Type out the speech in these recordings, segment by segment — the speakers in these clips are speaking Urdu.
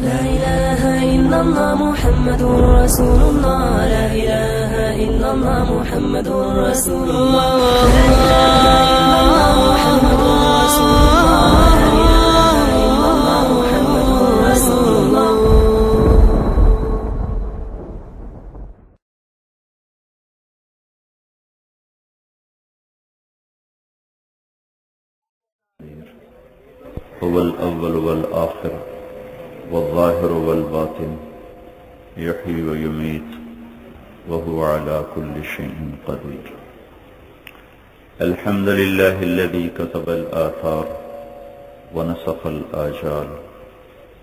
لا إله إلا الله محمد رسول الله. لا إله إلا الله محمد رسول الله. لا إله إلا الله محمد رسول الله. لا إله إلا الله محمد رسول الله. هو الأول والآخر والظاهر والباطن يحيي ويميت وهو على كل شيء قدير. الحمد لله الذي كتب الآثار ونسخ الآجال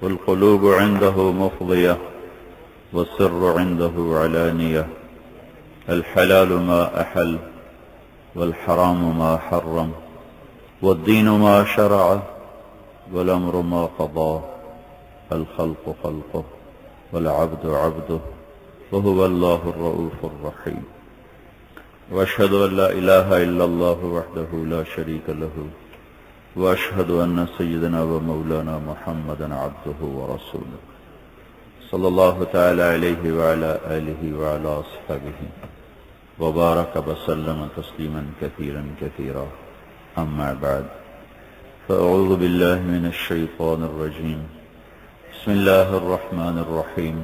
والقلوب عنده مفضية والسر عنده علانية. الحلال ما أحل والحرام ما حرم والدين ما شرع والأمر ما قضى. الخلق خلقه والعبد عبده وهو الله الرؤوف الرحيم. وأشهد أن لا إله إلا الله وحده لا شريك له وأشهد أن سيدنا ومولانا محمدا عبده ورسوله صلى الله تعالى عليه وعلى آله وعلى أصحابه وبارك وسلم تسليما كثيرا كثيرا. أما بعد، فأعوذ بالله من الشيطان الرجيم. بسم الله الرحمن الرحيم.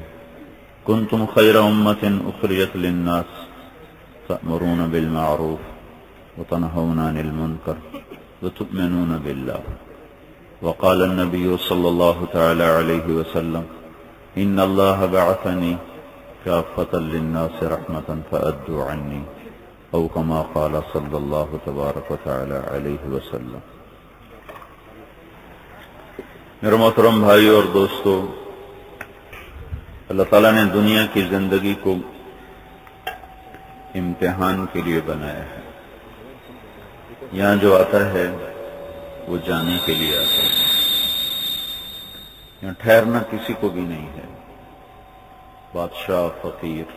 كنتم خير أمة أخرجت للناس تأمرون بالمعروف وتنهون عن المنكر وتؤمنون بالله. وقال النبي صلى الله تعالى عليه وسلم: إن الله بعثني كافة للناس رحمة فأدوا عني، أو كما قال صلى الله تبارك وتعالى عليه وسلم. میرے محترم بھائی اور دوستو، اللہ تعالیٰ نے دنیا کی زندگی کو امتحان کے لیے بنایا ہے. یہاں جو آتا ہے وہ جانے کے لیے آتا ہے. یہاں ٹھہرنا کسی کو بھی نہیں ہے. بادشاہ، فقیر،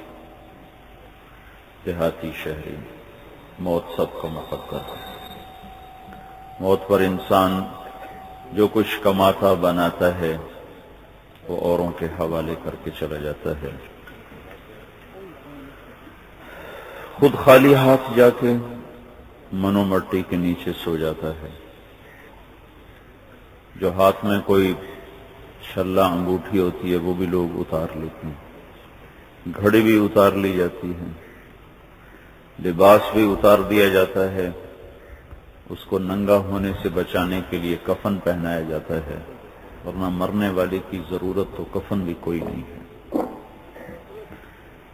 دیہاتی، شہری، موت سب کا مقدر ہے. موت پر انسان جو کچھ کماتا بناتا ہے وہ اوروں کے حوالے کر کے چلا جاتا ہے. خود خالی ہاتھ جا کے منو مٹی کے نیچے سو جاتا ہے. جو ہاتھ میں کوئی چھلا انگوٹھی ہوتی ہے وہ بھی لوگ اتار لیتے ہیں. گھڑی بھی اتار لی جاتی ہے. لباس بھی اتار دیا جاتا ہے. اس کو ننگا ہونے سے بچانے کے لیے کفن پہنایا جاتا ہے، ورنہ مرنے والے کی ضرورت تو کفن بھی کوئی نہیں ہے.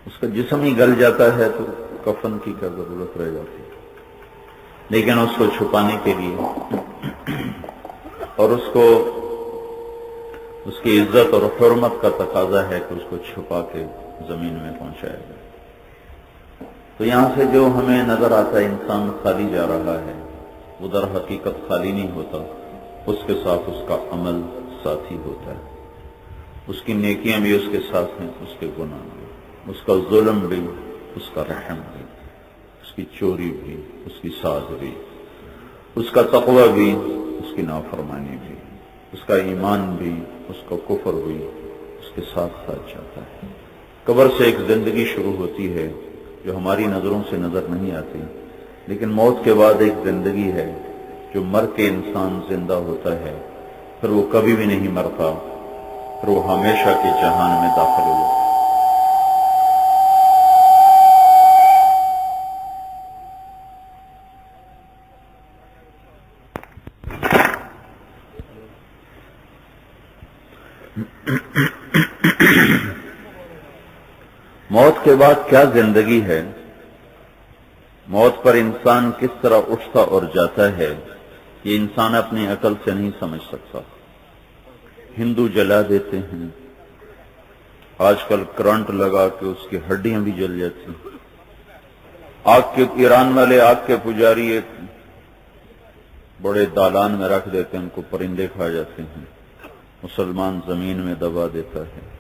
اس کا جسم ہی گل جاتا ہے تو کفن کی کیا ضرورت رہ جاتی ہے. لیکن اس کو چھپانے کے لیے اور اس کی عزت اور حرمت کا تقاضا ہے کہ اس کو چھپا کے زمین میں پہنچایا جائے. تو یہاں سے جو ہمیں نظر آتا ہے انسان خالی جا رہا ہے، وہ در حقیقت خالی نہیں ہوتا. اس کے ساتھ اس کا عمل ساتھی ہوتا ہے. اس کی نیکیاں بھی اس کے ساتھ ہیں، اس کے گناہ بھی، اس کا ظلم بھی، اس کا رحم بھی، اس کی چوری بھی، اس کی ساز بھی، اس کا تقوی بھی، اس کی نافرمانی بھی، اس کا ایمان بھی، اس کا کفر بھی اس کے ساتھ ساتھ جاتا ہے. قبر سے ایک زندگی شروع ہوتی ہے جو ہماری نظروں سے نظر نہیں آتی، لیکن موت کے بعد ایک زندگی ہے جو مر کے انسان زندہ ہوتا ہے. پھر وہ کبھی بھی نہیں مرتا، پھر وہ ہمیشہ کے جہان میں داخل ہو جاتا ہے. موت کے بعد کیا زندگی ہے، موت پر انسان کس طرح اٹھتا اور جاتا ہے، یہ انسان اپنی عقل سے نہیں سمجھ سکتا. ہندو جلا دیتے ہیں، آج کل کرنٹ لگا کے اس کی ہڈیاں بھی جل جاتی ہیں. آگ کے ایران والے آگ کے پجاری ایک بڑے دالان میں رکھ دیتے ہیں، ان کو پرندے کھا جاتے ہیں. مسلمان زمین میں دبا دیتا ہے.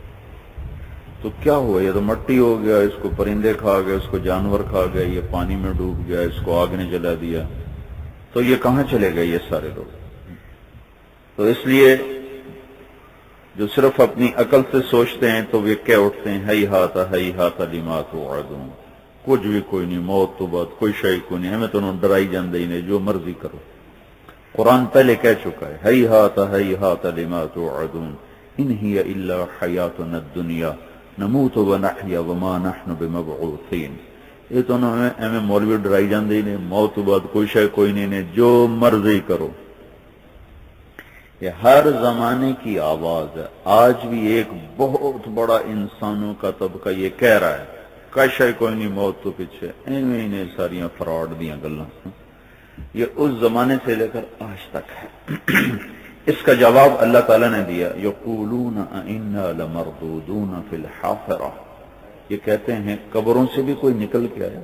تو کیا ہوا؟ یہ تو مٹی ہو گیا، اس کو پرندے کھا گئے، اس کو جانور کھا گئے، یہ پانی میں ڈوب گیا، اس کو آگ نے جلا دیا. تو یہ کہاں چلے گئے یہ سارے لوگ؟ تو اس لیے جو صرف اپنی عقل سے سوچتے ہیں تو وہ کہہ اٹھتے ہیں ہی ہاتھ لما توعدون، کچھ بھی کوئی نہیں، موت تو بات کوئی شے کو نہیں، ہمیں تو انہوں ڈرائی جاندے ہی نہیں، جو مرضی کرو۔ قرآن پہلے کہہ چکا ہے ہی ہاتھ لما توعدون ان ہی الا حیاتنا الدنیا نموت ونحیا وما نحن بمبعوثین۔ یہ تو انہوں ہمیں مولوی ڈرائی جاندے ہی نہیں، موت تو بات کوئی شے کوئی نہیں، جو مرضی کرو۔ یہ ہر زمانے کی آواز ہے، آج بھی ایک بہت بڑا انسانوں کا طبقہ یہ کہہ رہا ہے کشے کوئی نہیں، موت تو پیچھے، ایویں نے ساریاں فراڈ دیاں گلاں۔ یہ اس زمانے سے لے کر آج تک ہے۔ اس کا جواب اللہ تعالیٰ نے دیا، یقولون انا لمردودون فی الحافرہ، یہ کہتے ہیں قبروں سے بھی کوئی نکل کے آیا،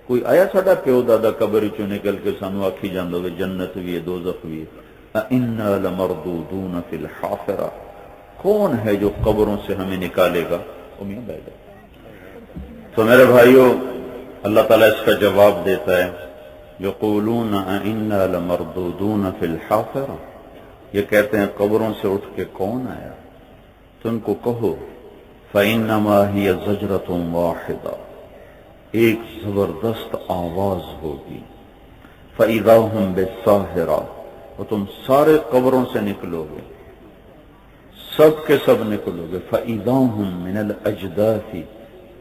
کوئی آیا ساڈا پیو دادا قبر چوں نکل کے سانو آکھی جاندا ہوئے جنت بھی ہے دوزخ بھی ہے، انا لمردودون فی الحافرہ، کون ہے جو قبروں سے ہمیں نکالے گا؟ میاں بیٹھ جائے۔ تو میرے بھائیو، اللہ تعالیٰ اس کا جواب دیتا ہے، یقولون انا لمردودون فی الحافرہ، یہ کہتے ہیں قبروں سے اٹھ کے کون آیا؟ تو ان کو کہو فإنما ہی زجرۃ واحدہ، ایک زبردست آواز ہوگی، فإذا ہم بالساہرہ، اور تم سارے قبروں سے نکلو گے، سب کے سب نکلو گے، فإذا ہم من الأجداث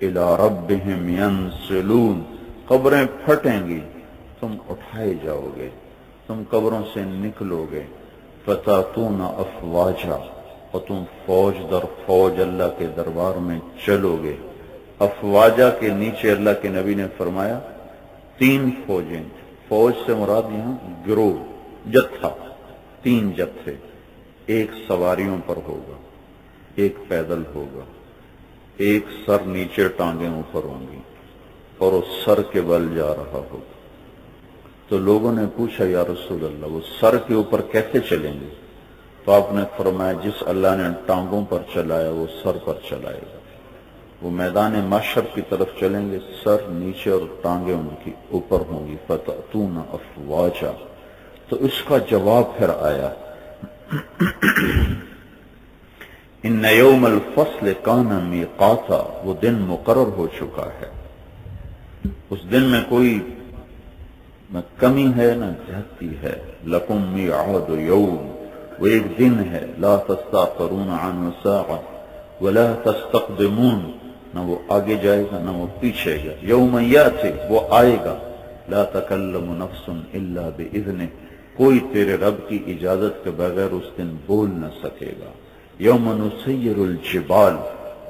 إلی ربہم ینسلون، قبریں پھٹیں گی، تم اٹھائے جاؤ گے، تم قبروں سے نکلو گے، فتاتون افواجا، اور تم فوج در فوج اللہ کے دربار میں چلو گے۔ افواجا کے نیچے اللہ کے نبی نے فرمایا 3 فوجیں، فوج سے مراد یہاں گروہ، جتھا، 3 جتھے، ایک سواریوں پر ہوگا، ایک پیدل ہوگا، ایک سر نیچے ٹانگیں اوپر ہوں گی، اور اس سر کے بل جا رہا ہوگا۔ تو لوگوں نے پوچھا یا رسول اللہ وہ سر کے اوپر کیسے چلیں گے؟ تو آپ نے فرمایا جس اللہ نے ٹانگوں پر چلایا وہ سر پر چلائے گا۔ وہ میدان محشر کی طرف چلیں گے، سر نیچے اور ٹانگیں ان کی اوپر ہوں گی، فتأتون افواجا۔ تو اس کا جواب پھر آیا ان یوم الفصل کان میقاتا، وہ دن مقرر ہو چکا ہے، اس دن میں کوئی نہ کمی ہے نہ زیادتی ہے، لکم میعاد یوم، وہ ایک دن ہے، لا تستاخرون عنہ ساعہ ولا تستقدمون، نہ وہ آگے جائے گا نہ وہ پیچھے گا، یوم یاتی، وہ آئے گا، لا تکلم نفس الا باذنہ، کوئی تیرے رب کی اجازت کے بغیر اس دن بول نہ سکے گا، یوم نسیر الجبال،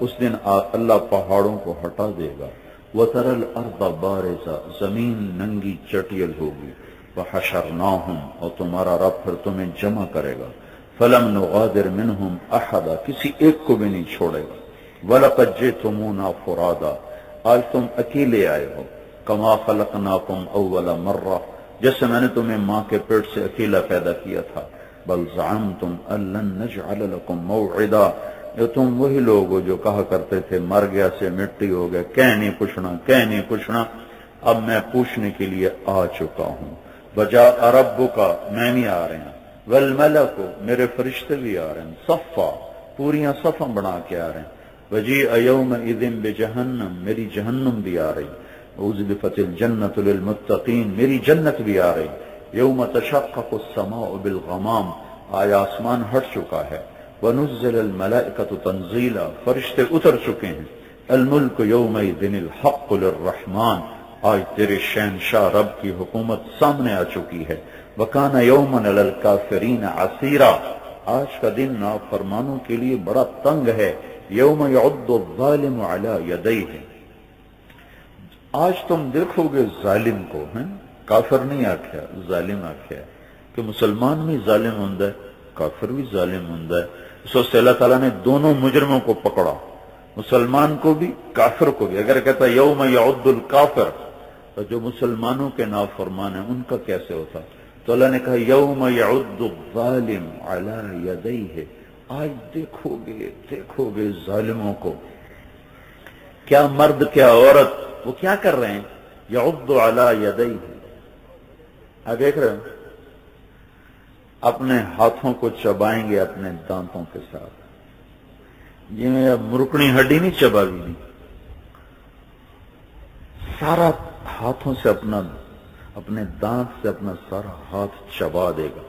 اس دن اللہ پہاڑوں کو ہٹا دے گا، وَتَرَى الْأَرْضَ بَارِزَةً، زمین ننگی چٹیل ہوگی، وَحَشَرْنَاهُمْ، اور تمہارا رب پھر تمہیں جمع کرے گا، فَلَمْ نُغَادِرْ مِنْهُمْ أَحَدًا، کسی ایک کو بھی نہیں چھوڑے گا، وَلَقَدْ جِئْتُمُونَا فُرَادًا، آج تم اکیلے آئے ہو، كَمَا خَلَقْنَاكُمْ أَوَّلَ مَرَّةٍ، جیسے میں نے تمہیں ماں کے پیٹ سے اکیلا پیدا کیا تھا، بَلْ زَعَمْتُمْ أَن لَّن نَّجْعَلَ لَكُمْ مَوْعِدًا، یہ تم وہی لوگ ہو جو کہا کرتے تھے مر گیا سے مٹی ہو گیا، کہہ نہیں پوچھنا، اب میں پوچھنے کے لیے آ چکا ہوں، وجاء ربک، میں بھی آ رہے ہیں، والملک، میرے فرشتے بھی آ رہے ہیں، صفا، پوریاں صفاں بنا کے آ رہے ہیں، وجیء یومئذ بجہنم، میری جہنم بھی آ رہی، وازلفت الجنۃ للمتقین، میری جنت بھی آ رہی، یوم تشقق السماء بالغمام، آج آسمان ہٹ چکا ہے، وَنُزِّلَ الْمَلَائِكَةُ تَنزِيلًا، فرشتے اتر چکے ہیں، الملک یومئذ الحق للرحمن، آج تیرے شہنشاہ رب کی حکومت سامنے آ چکی ہے، وَكَانَ يَوْمًا عَلَى الْكَافِرِينَ عَسِيرًا، آج کا دن نافرمانوں کے لیے بڑا تنگ ہے، یوم يعض الظالم على يديه، آج تم دیکھو گے ظالم کو، ہیں کافر نہیں آکھیا، ظالم آکھیا، کہ مسلمان بھی ظالم ہوندہ ہے، کافر بھی ظالم ہوندہ ہے، اس وقت اللہ تعالیٰ نے دونوں مجرموں کو پکڑا، مسلمان کو بھی کافر کو بھی، اگر کہتا یوم یعض الکافر، تو جو مسلمانوں کے نافرمان ہیں ان کا کیسے ہوتا؟ تو اللہ نے کہا یوم یعض الظالم علی یدیہ، آج دیکھو گے ظالموں کو، کیا مرد کیا عورت، وہ کیا کر رہے ہیں؟ یعض علی یدیہ، آپ دیکھ رہے ہیں اپنے ہاتھوں کو چبائیں گے اپنے دانتوں کے ساتھ، جی میں اب مرکنی ہڈی نہیں چبا بھی نہیں، سارا ہاتھوں سے اپنے دانت سے اپنا سارا ہاتھ چبا دے گا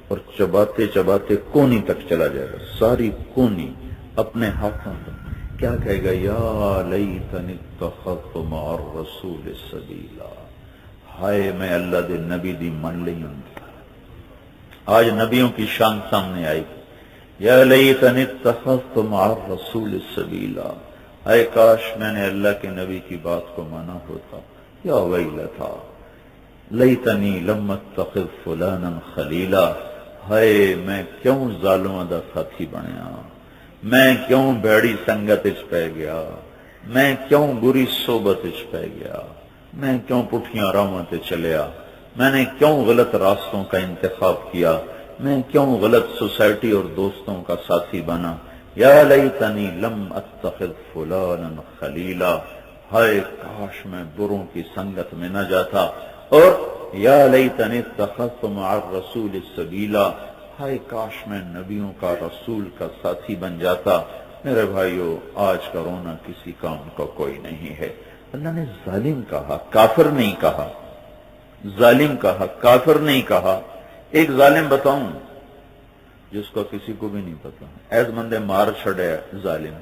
اور چباتے چباتے کونی تک چلا جائے گا، ساری کونی اپنے ہاتھوں سے کیا کہے گا، یا لیتنی اتخذت مع الرسول سبیلا، ہائے میں اللہ دے نبی دی من لئی ہوں۔ آج نبیوں کی شان سامنے آئی، یا لیتنی اتخذت مع الرسول سبیلا، اے کاش میں نے اللہ کے نبی کی بات کو مانا ہوتا، یا ویلتا لیتنی لم اتخذ فلانا خلیلا، ہائے میں کیوں ظالماں دا ساتھی بنیا، میں کیوں بیڑی سنگت اچ پہ گیا، میں کیوں بری صحبت اچ پہ گیا، میں کیوں پٹھیاں راہاں تے چلیا، میں نے کیوں غلط راستوں کا انتخاب کیا، میں کیوں غلط سوسائٹی اور دوستوں کا ساتھی بنا، یا لیتنی لم اتخذ فلانا خلیلا، ہائے کاش میں بروں کی سنگت میں نہ جاتا، اور یا لیتنی اتخذت مع الرسول سبیلا، ہائے کاش میں نبیوں کا رسول کا ساتھی بن جاتا۔ میرے بھائیو، آج کا رونا کسی کام کا کوئی نہیں ہے۔ اللہ نے ظالم کہا، کافر نہیں کہا، ظالم کہا، کافر نہیں کہا۔ ایک ظالم بتاؤں جس کو کسی کو بھی نہیں پتا، ایس بندے مار چھڑے ظالم،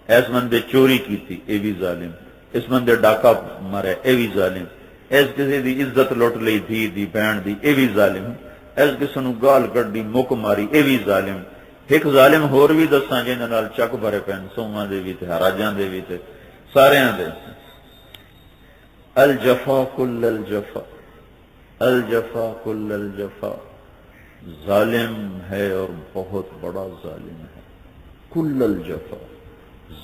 ایس بندے چوری کی تھی اے بھی ظالم، اس بندے ڈاکہ مرے اے بھی ظالم، ایس کسی دی عزت لٹ لئی تھی دی بہن دی اے بھی ظالم، ایس کسی نو گال کڈی مک ماری اے بھی ظالم۔ ایک ظالم ہور بھی دساں جنہاں نال چک بھرے پین، سوماں دے بھی تے حراجاں دے بھی تے ساریاں دے۔ الجفا کل الجفا، الجفا کل الجفا، ظالم ہے اور بہت بڑا ظالم ہے، کل الجفا،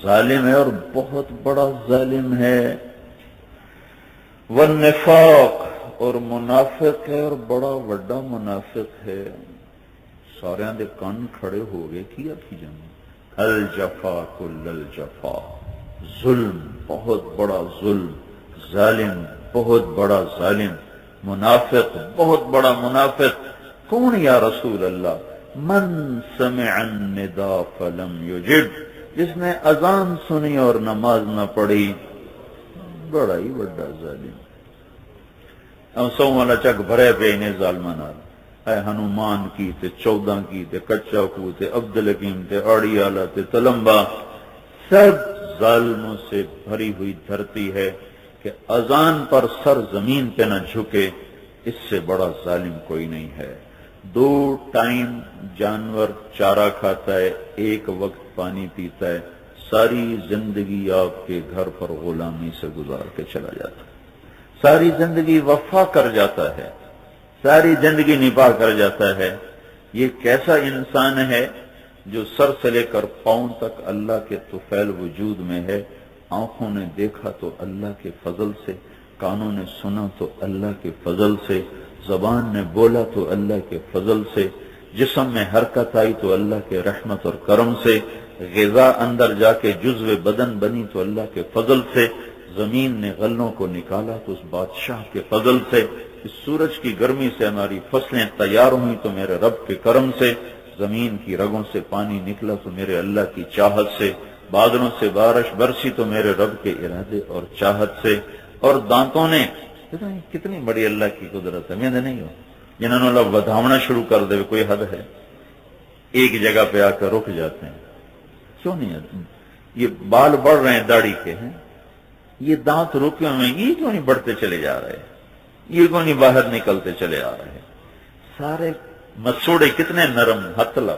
ظالم ہے اور بہت بڑا ظالم ہے، والنفاق، اور منافق ہے اور بڑا وڈا منافق ہے۔ سارے دے کان کھڑے ہو گئے، کیا کی جانا، الجفا کل الجفا، ظلم بہت بڑا ظلم، ظالم بہت بڑا ظالم، منافق بہت بڑا منافق۔ کون یا رسول اللہ؟ من سمع النداء فلم یجب، جس نے اذان سنی اور نماز نہ پڑھی، بڑا ہی بڑا ظالم۔ اب سو والا چک بھرے پہ انہیں ظالمان آ اے ہنومان کی تے 14 کی تے کچا کو تے عبدالحکیم تے آڑی آلہ تے تلمبا، سب ظالموں سے بھری ہوئی دھرتی ہے کہ اذان پر سر زمین پہ نہ جھکے، اس سے بڑا ظالم کوئی نہیں ہے۔ 2 ٹائم جانور چارہ کھاتا ہے، 1 وقت پانی پیتا ہے، ساری زندگی آپ کے گھر پر غلامی سے گزار کے چلا جاتا ہے، ساری زندگی وفا کر جاتا ہے، ساری زندگی نبھا کر جاتا ہے۔ یہ کیسا انسان ہے جو سر سے لے کر پاؤں تک اللہ کے طفیل وجود میں ہے، آنکھوں نے دیکھا تو اللہ کے فضل سے، کانوں نے سنا تو اللہ کے فضل سے، زبان نے بولا تو اللہ کے فضل سے، جسم میں حرکت آئی تو اللہ کے رحمت اور کرم سے، غذا اندر جا کے جزو بدن بنی تو اللہ کے فضل سے، زمین نے غلوں کو نکالا تو اس بادشاہ کے فضل سے، اس سورج کی گرمی سے ہماری فصلیں تیار ہوئی تو میرے رب کے کرم سے، زمین کی رگوں سے پانی نکلا تو میرے اللہ کی چاہت سے، بادلوں سے بارش برسی تو میرے رب کے ارادے اور چاہت سے، اور دانتوں نے، کتنی بڑی اللہ کی قدرت ہے، میں نہیں ہوں جنہوں نے اللہ ودھاونا شروع کر دے، کوئی حد ہے؟ ایک جگہ پہ آ کر رک جاتے ہیں، کیوں نہیں آتے؟ یہ بال بڑھ رہے ہیں داڑھی کے ہیں، یہ دانت روکے ہوئے ہیں، یہ کیوں نہیں بڑھتے چلے جا رہے، یہ کیوں نہیں باہر نکلتے چلے آ رہے؟ سارے مسوڑے کتنے نرم، ہتلا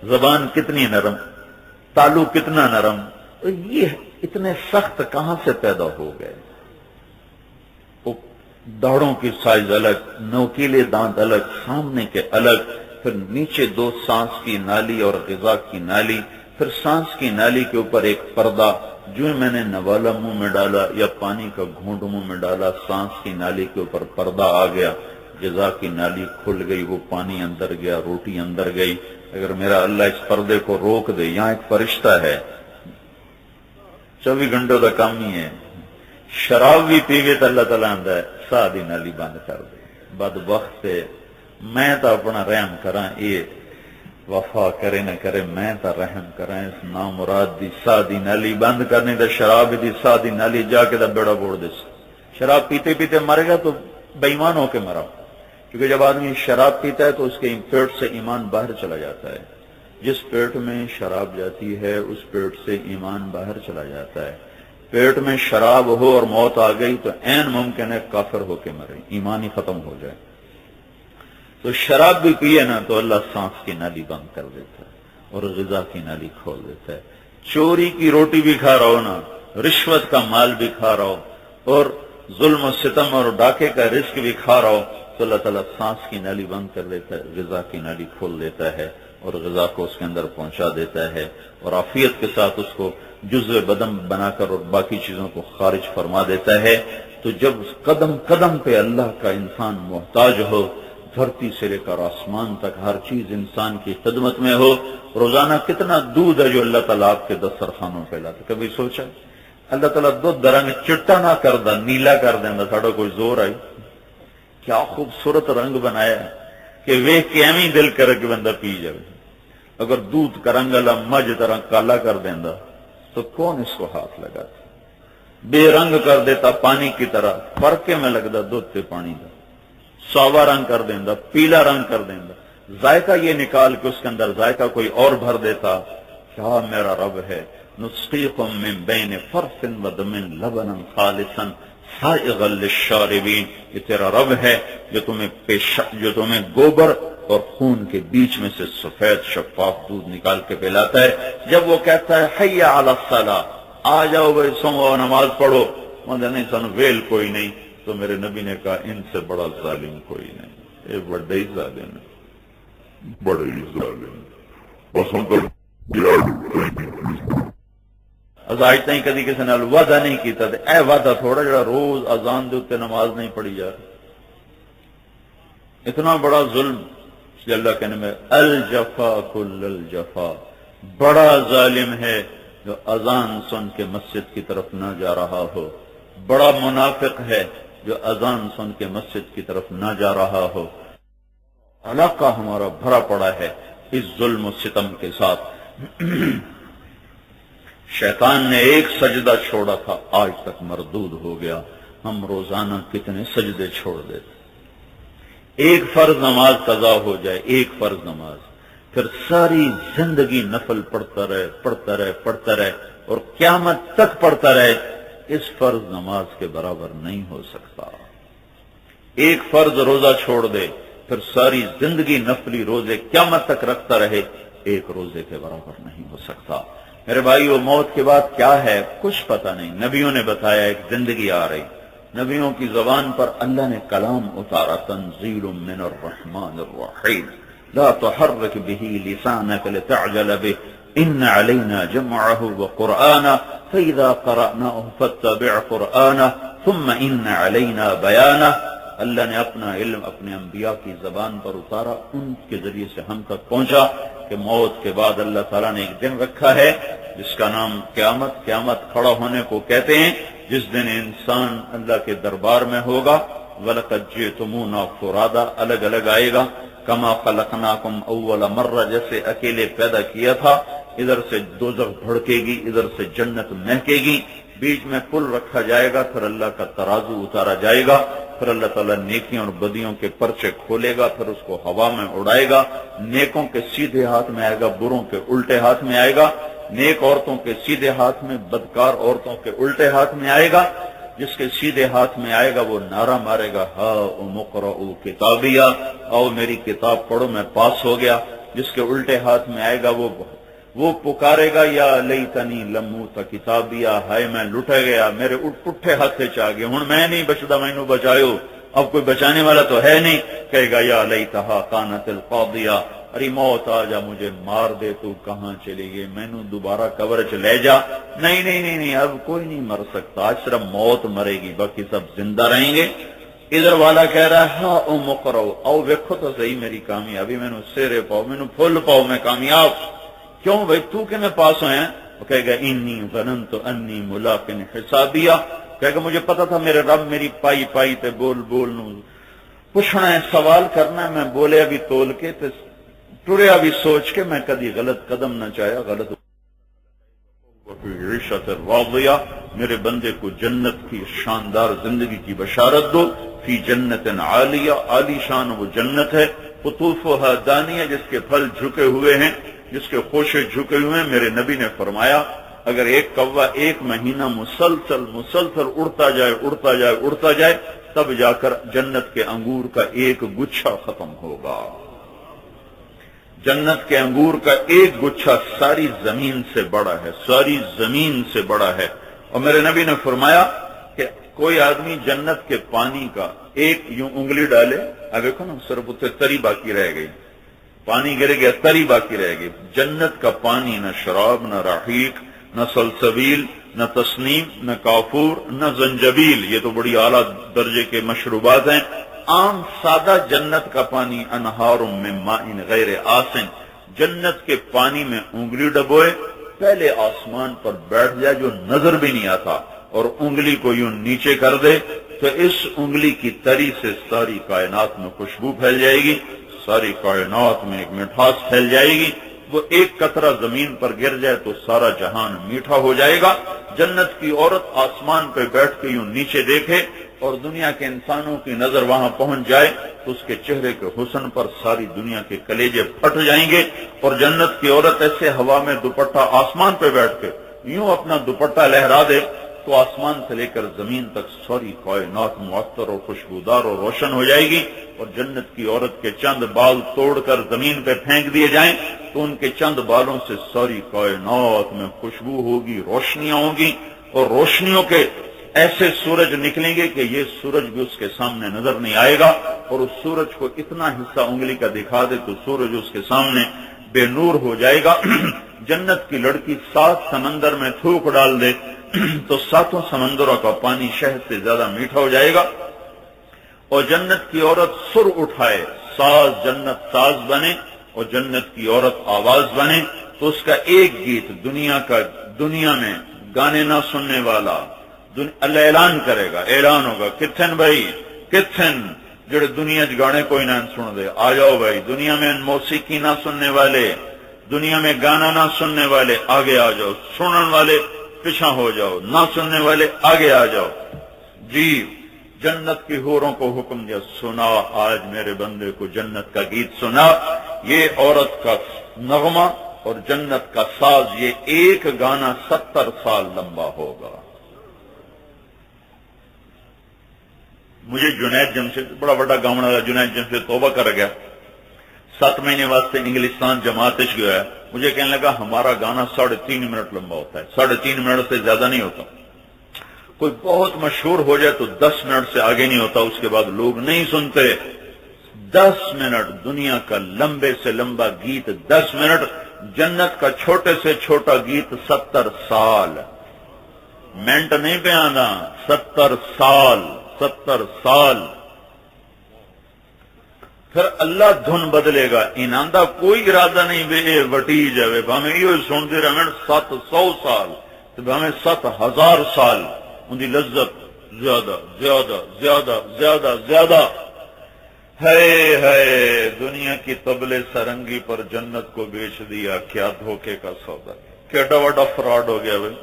زبان کتنی نرم، تالو کتنا نرم، یہ اتنے سخت کہاں سے پیدا ہو گئے؟ داڑھوں کی سائز الگ، نوکیلے دانت الگ، سامنے کے الگ، پھر نیچے 2 سانس کی نالی اور غذا کی نالی، پھر سانس کی نالی کے اوپر ایک پردہ، جو میں نے نوالا منہ میں ڈالا یا پانی کا گھونٹ منہ میں ڈالا، سانس کی نالی کے اوپر پردہ آ گیا، غذا کی نالی کھل گئی، وہ پانی اندر گیا، روٹی اندر گئی۔ اگر میرا اللہ اس پردے کو روک دے، یہاں ایک فرشتہ ہے 24 گھنٹوں کا کام ہی ہے، شراب بھی پیوے تو اللہ تعالیٰ آندا ہے ساہ دی نالی بند کر دے، بدبخت ہے، میں تو اپنا رحم کراں، یہ وفا کرے نہ کرے میں تا رحم کریں اس نامراد دی سادی نالی بند کرنی تے شراب دی سادی نالی جا کے دا بیڑا بوڑ دے. شراب پیتے پیتے مرے گا تو بے ایمان ہو کے مرا، کیونکہ جب آدمی شراب پیتا ہے تو اس کے پیٹ سے ایمان باہر چلا جاتا ہے. جس پیٹ میں شراب جاتی ہے اس پیٹ سے ایمان باہر چلا جاتا ہے. پیٹ میں شراب ہو اور موت آ گئی تو عین ممکن ہے کافر ہو کے مرے، ایمان ہی ختم ہو جائے. تو شراب بھی پیے نا تو اللہ سانس کی نالی بند کر دیتا ہے اور غذا کی نالی کھول دیتا ہے. چوری کی روٹی بھی کھا رہا ہو نا، رشوت کا مال بھی کھا رہا ہو اور ظلم و ستم اور ڈاکے کا رزق بھی کھا رہا ہو تو اللہ تعالیٰ سانس کی نالی بند کر دیتا ہے، غذا کی نالی کھول دیتا ہے اور غذا کو اس کے اندر پہنچا دیتا ہے اور عافیت کے ساتھ اس کو جزو بدن بنا کر اور باقی چیزوں کو خارج فرما دیتا ہے. تو جب قدم قدم پہ اللہ کا انسان محتاج ہو، دھرتی سے لے کر آسمان تک ہر چیز انسان کی خدمت میں ہو، روزانہ کتنا دودھ ہے جو اللہ تعالیٰ آپ کے دسترخوانوں پہ لاتا. کبھی سوچا اللہ تعالیٰ دودھ رنگ چٹا نہ کر دا، نیلا کر دینا، ساڑا کوئی زور آئی؟ کیا خوبصورت رنگ بنایا کہ ویکھ کے ایویں دل کر کے بندہ پی جائے. اگر دودھ کا رنگ اللہ مجھ طرح کالا کر دینا تو کون اس کو ہاتھ لگاتا؟ بے رنگ کر دیتا پانی کی طرح، فرقے میں لگتا دودھ تے پانی دا. ساوا رنگ کر دینا، پیلا رنگ کر دینا، ذائقہ یہ نکال کے اس کے اندر ذائقہ کوئی اور بھر دیتا. کیا میرا رب ہے. نسقیکم من بین فرث ودم لبنا خالصا سائغا للشاربین. یہ تیرا رب ہے جو تمہیں گوبر اور خون کے بیچ میں سے سفید شفاف دودھ نکال کے پلاتا ہے. جب وہ کہتا ہے حی علی الصلاۃ، آ جاؤ بھائی سو نماز پڑھو، مگر نہیں سن ویل کوئی نہیں، تو میرے نبی نے کہا ان سے بڑا ظالم کوئی نہیں. یہ بڑا ہی ظالم ہے، بڑا ہی ظالم. بس ہم آج تھی کدی کسی نے وعدہ نہیں کیتا تے اے وعدہ تھوڑا جڑا روز اذان دے اوتے نماز نہیں پڑھی جا رہی. اتنا بڑا ظلم کہ اللہ کہنے میں الجفا کل الجفا، بڑا ظالم ہے جو اذان سن کے مسجد کی طرف نہ جا رہا ہو، بڑا منافق ہے جو اذان سن کے مسجد کی طرف نہ جا رہا ہو. علاقہ ہمارا بھرا پڑا ہے اس ظلم و ستم کے ساتھ. شیطان نے ایک سجدہ چھوڑا تھا آج تک مردود ہو گیا. ہم روزانہ کتنے سجدے چھوڑ دیتے. ایک فرض نماز قضا ہو جائے، ایک فرض نماز، پھر ساری زندگی نفل پڑھتا رہے اور قیامت تک پڑھتا رہے. اس فرض نماز کے برابر نہیں ہو سکتا. ایک فرض روزہ چھوڑ دے پھر ساری زندگی نفلی روزے قیامت تک رکھتا رہے، ایک روزے کے برابر نہیں ہو سکتا. میرے بھائیو، موت کے بعد کیا ہے کچھ پتہ نہیں. نبیوں نے بتایا ایک زندگی آ رہی. نبیوں کی زبان پر اللہ نے کلام اتارا، تنزیل من الرحمن الرحیم لا تحرک به لسانک لتعجل به ان علینا جمعه وقرآنه فاذا قرأناه فاتبع قرآنه ثم ان علینا بیانه. اللہ نے اپنا علم اپنے انبیاء کی زبان پر اتارا، ان کے ذریعے سے ہم تک پہنچا کہ موت کے بعد اللہ تعالیٰ نے ایک دن رکھا ہے جس کا نام قیامت. قیامت کھڑا ہونے کو کہتے ہیں، جس دن انسان اللہ کے دربار میں ہوگا. وَلَقَدْ جِئْتُمُونَا فُرَادًا، الگ الگ آئے گا. كَمَا خَلَقْنَاكُمْ أَوَّلَ مَرَّةٍ، جیسے اکیلے پیدا کیا تھا. ادھر سے دوزخ بھڑکے گی، ادھر سے جنت مہکے گی، بیچ میں پل رکھا جائے گا، پھر اللہ کا ترازو اتارا جائے گا، پھر اللہ تعالیٰ نیکیوں اور بدیوں کے پرچے کھولے گا، پھر اس کو ہوا میں اڑائے گا. نیکوں کے سیدھے ہاتھ میں آئے گا، بروں کے الٹے ہاتھ میں آئے گا. نیک عورتوں کے سیدھے ہاتھ میں، بدکار عورتوں کے الٹے ہاتھ میں آئے گا. جس کے سیدھے ہاتھ میں آئے گا وہ نعرہ مارے گا، ہاؤم اقرؤوا کتابیہ، آؤ میری کتاب پڑھو میں پاس ہو گیا. جس کے الٹے ہاتھ میں آئے گا وہ پکارے گا، یا لیتنی لم اوت کتابیہ، ہائے میں لٹا گیا، میرے پٹھے ہاتھ سے آ گئے، ہن میں نہیں بچدا، مینوں بچایو، اب کوئی بچانے والا تو ہے نہیں. کہے گا یا لیتھا کانت القاضیہ، ارے موت آ جا مجھے مار دے، تو کہاں چلے گئے، مینوں دوبارہ قبر چ لے جا. نہیں اب کوئی نہیں مر سکتا، آج صرف موت مرے گی، باقی سب زندہ رہیں گے. ادھر والا کہہ رہا ہے ہاؤم اقرؤوا، آؤ ویکھو تو صحیح میری کامیابی، مینوں سیرے پاؤ، مینوں پھل پاؤ، میں کامیاب. کیوں بھائی تو کہ میں پاس ہوئے ہیں؟ وہ کہے گا انی ظننت انی ملاق حسابیہ، کہے گا مجھے پتا تھا میرے رب میری پائی تے بول نو پوچھنا ہے، سوال کرنا ہے، میں بولے ابھی تول کے تے ٹریا بھی سوچ کے میں کدی غلط قدم نہ چاہیا غلط عیشت راضیہ، میرے بندے کو جنت کی شاندار زندگی کی بشارت دو، فی جنت عالیہ، عالی شان وہ جنت ہے، قطوفها دانیہ، جس کے پھل جھکے ہوئے ہیں، جس کے خوشے جھکے ہوئے ہیں۔ میرے نبی نے فرمایا اگر ایک کوا ایک مہینہ مسلسل اڑتا جائے تب جا کر جنت کے انگور کا ایک گچھا ختم ہوگا۔ جنت کے انگور کا ایک گچھا ساری زمین سے بڑا ہے، ساری زمین سے بڑا ہے۔ اور میرے نبی نے فرمایا کہ کوئی آدمی جنت کے پانی کا ایک یوں انگلی ڈالے، اب دیکھو نا صرف اتنے تری باقی رہ گئی، پانی گر گیا تری باقی رہ گئی۔ جنت کا پانی نہ شراب، نہ رحیق، نہ سلسبیل، نہ تسنیم، نہ کافور، نہ زنجبیل، یہ تو بڑی اعلیٰ درجے کے مشروبات ہیں۔ عام سادہ جنت کا پانی، انہار من ماء غیر آسن، جنت کے پانی میں انگلی ڈبوئے، پہلے آسمان پر بیٹھ جائے جو نظر بھی نہیں آتا، اور انگلی کو یوں نیچے کر دے تو اس انگلی کی تری سے ساری کائنات میں خوشبو پھیل جائے گی، ساری کائنات میں ایک مٹھاس پھیل جائے گی۔ وہ ایک قطرہ زمین پر گر جائے تو سارا جہان میٹھا ہو جائے گا۔ جنت کی عورت آسمان پہ بیٹھ کے یوں نیچے دیکھے اور دنیا کے انسانوں کی نظر وہاں پہنچ جائے تو اس کے چہرے کے حسن پر ساری دنیا کے کلیجے پھٹ جائیں گے۔ اور جنت کی عورت ایسے ہوا میں دوپٹہ آسمان پہ بیٹھ کے یوں اپنا دوپٹہ لہرا دے تو آسمان سے لے کر زمین تک ساری کائنات معطر اور خوشبودار اور روشن ہو جائے گی۔ اور جنت کی عورت کے چند بال توڑ کر زمین پہ پھینک دیے جائیں تو ان کے چند بالوں سے ساری کائنات میں خوشبو ہوگی، روشنیاں ہوں گی، اور روشنیوں کے ایسے سورج نکلیں گے کہ یہ سورج بھی اس کے سامنے نظر نہیں آئے گا، اور اس سورج کو اتنا حصہ انگلی کا دکھا دے تو سورج اس کے سامنے بے نور ہو جائے گا۔ جنت کی لڑکی 7 سمندر میں تھوک ڈال دے تو 7 سمندروں کا پانی شہد سے زیادہ میٹھا ہو جائے گا۔ اور جنت کی عورت سر اٹھائے، ساز جنت ساز بنے اور جنت کی عورت آواز بنے تو اس کا ایک گیت دنیا میں گانے نہ سننے والا اللہ اعلان کرے گا، اعلان ہوگا، کتن بھائی کتن جڑے دنیا گانے کوئی نہ سن دے، آ جاؤ بھائی، دنیا میں موسیقی نہ سننے والے، دنیا میں گانا نہ سننے والے آگے آ جاؤ، سنن والے پیچھے ہو جاؤ، نہ سننے والے آگے آ جاؤ۔ جی جنت کی حوروں کو حکم دیا، سنا آج میرے بندے کو جنت کا گیت سنا، یہ عورت کا نغمہ اور جنت کا ساز، یہ ایک گانا 70 سال لمبا ہوگا۔ مجھے جنید جمشید بڑا بڑا گاؤں والا جنید جمشید توبہ کر گیا، 7 مہینے واسطے انگلستان جماعت گیا، مجھے کہنے لگا ہمارا گانا 3.5 منٹ لمبا ہوتا ہے، 3.5 منٹ سے زیادہ نہیں ہوتا، کوئی بہت مشہور ہو جائے تو 10 منٹ سے آگے نہیں ہوتا، اس کے بعد لوگ نہیں سنتے۔ 10 منٹ دنیا کا لمبے سے لمبا گیت، 10 منٹ جنت کا چھوٹے سے چھوٹا گیت 70 سال، منٹ نہیں پہ آنا، 70 سال 70 سال۔ پھر اللہ دھن بدلے گا، انہاں دا کوئی ارادہ نہیں بے وٹی جاوے، ہمیں یہ سنتے رہن 700 سال تو ہمیں 7000 سال، ان دی لذت زیادہ زیادہ زیادہ زیادہ زیادہ ہے۔ دنیا کی طبلے سرنگی پر جنت کو بیچ دیا، کیا دھوکے کا سودا، کیڈا وڈا فراڈ ہو گیا بھائی۔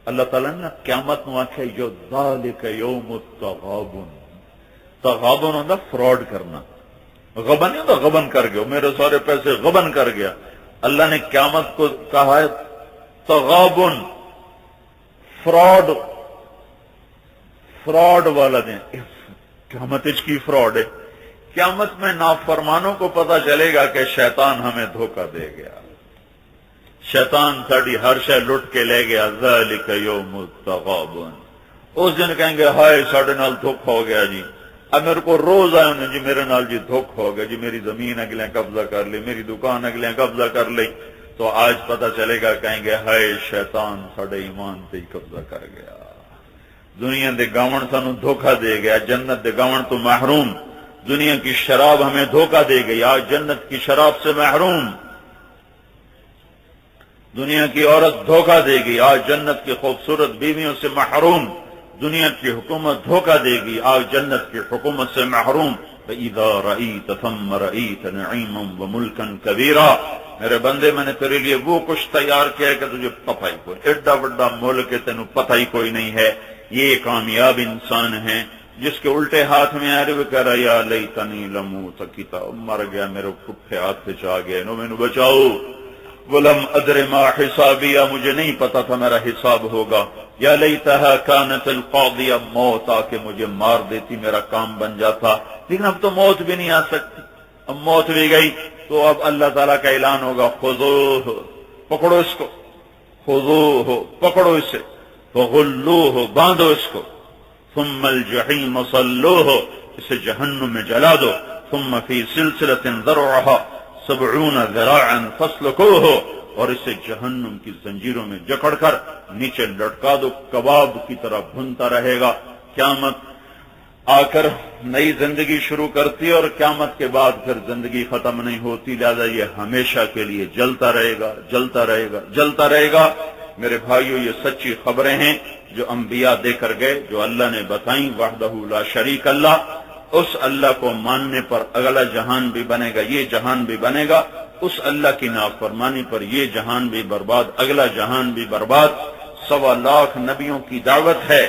اللہ تعالیٰ نے قیامت میں آخیا جو ذالک یوم التغابن، تغابن ہوتا فراڈ کرنا، غبن نہیں ہوتا، غبن کر گیا، میرے سارے پیسے غبن کر گیا۔ اللہ نے قیامت کو کہا ہے تغابن، فراڈ والا دن، قیامت اس کی فراڈ ہے۔ قیامت میں نافرمانوں کو پتا چلے گا کہ شیطان ہمیں دھوکہ دے گیا، شیطان ساڑی ہر شے لٹ کے لے گیا، ذالک یوم التغابن۔ اس دن کہیں گے ہائے ساڑے نال دھوکہ ہو گیا جی، اب میرے کو روز آئے انہیں جی میرے نال جی دھوکہ ہو گیا جی، میری زمین اگلے قبضہ کر لی، میری دکان اگلے قبضہ کر لی، تو آج پتا چلے گا کہیں گے ہائے شیطان ساڑے ایمان تے ہی قبضہ کر گیا، دنیا دے گاون سانو دھوکہ دے گیا، جنت دے گاون تو محروم، دنیا کی شراب ہمیں دھوکہ دے گئی، آج جنت کی شراب سے محروم، دنیا کی عورت دھوکہ دے گی، آج جنت کی خوبصورت بیویوں سے محروم، دنیا کی حکومت دھوکہ دے گی، آج جنت کی حکومت سے محروم۔ فَإِذَا رَأَيْتَ ثَمَّ رَأَيْتَ نَعِيمًا وَمُلْكًا كَبِيرًا، میرے بندے میں نے تیرے لیے وہ کچھ تیار کیا ہے کہ تجھے پتہ ہی کوئی، ایڈا بڑا ملک ہے تینوں پتہ ہی کوئی نہیں ہے۔ یہ کامیاب انسان ہے جس کے الٹے ہاتھ میں آ رہے ہوئے کہہ رہا یا لیتنی لموت کتاب، مر گیا میرے پٹھے ہاتھ پہ چاہ گیا، نو میں بچاؤ، ولم ادر ما حسابیا، مجھے نہیں پتا تھا میرا حساب ہوگا، یا لیتہا کانت القاضیہ، موت آ کے مجھے مار دیتی میرا کام بن جاتا، لیکن اب تو موت بھی نہیں آ سکتی، اب موت بھی گئی تو اب اللہ تعالیٰ کا اعلان ہوگا خذوہ، پکڑو اس کو، خذوہ، پکڑو اسے، فغلوہ، باندھو اس کو، ثم الجحیم صلوہ، اسے جہنم میں جلا دو، ثم فی سلسلۃ ذرعها 70 ذراعا فاسلکوہ، اور اسے جہنم کی زنجیروں میں جکڑ کر نیچے لٹکا دو، کباب کی طرح بھنتا رہے گا۔ قیامت آ کر نئی زندگی شروع کرتی ہے اور قیامت کے بعد پھر زندگی ختم نہیں ہوتی، لہذا یہ ہمیشہ کے لیے جلتا رہے گا، جلتا رہے گا، جلتا رہے گا۔ میرے بھائیو، یہ سچی خبریں ہیں جو انبیاء دے کر گئے، جو اللہ نے بتائیں، وحدہ لا شریک اللہ، اس اللہ کو ماننے پر اگلا جہان بھی بنے گا، یہ جہان بھی بنے گا، اس اللہ کی نافرمانی پر یہ جہان بھی برباد، اگلا جہان بھی برباد۔ 1.25 لاکھ نبیوں کی دعوت ہے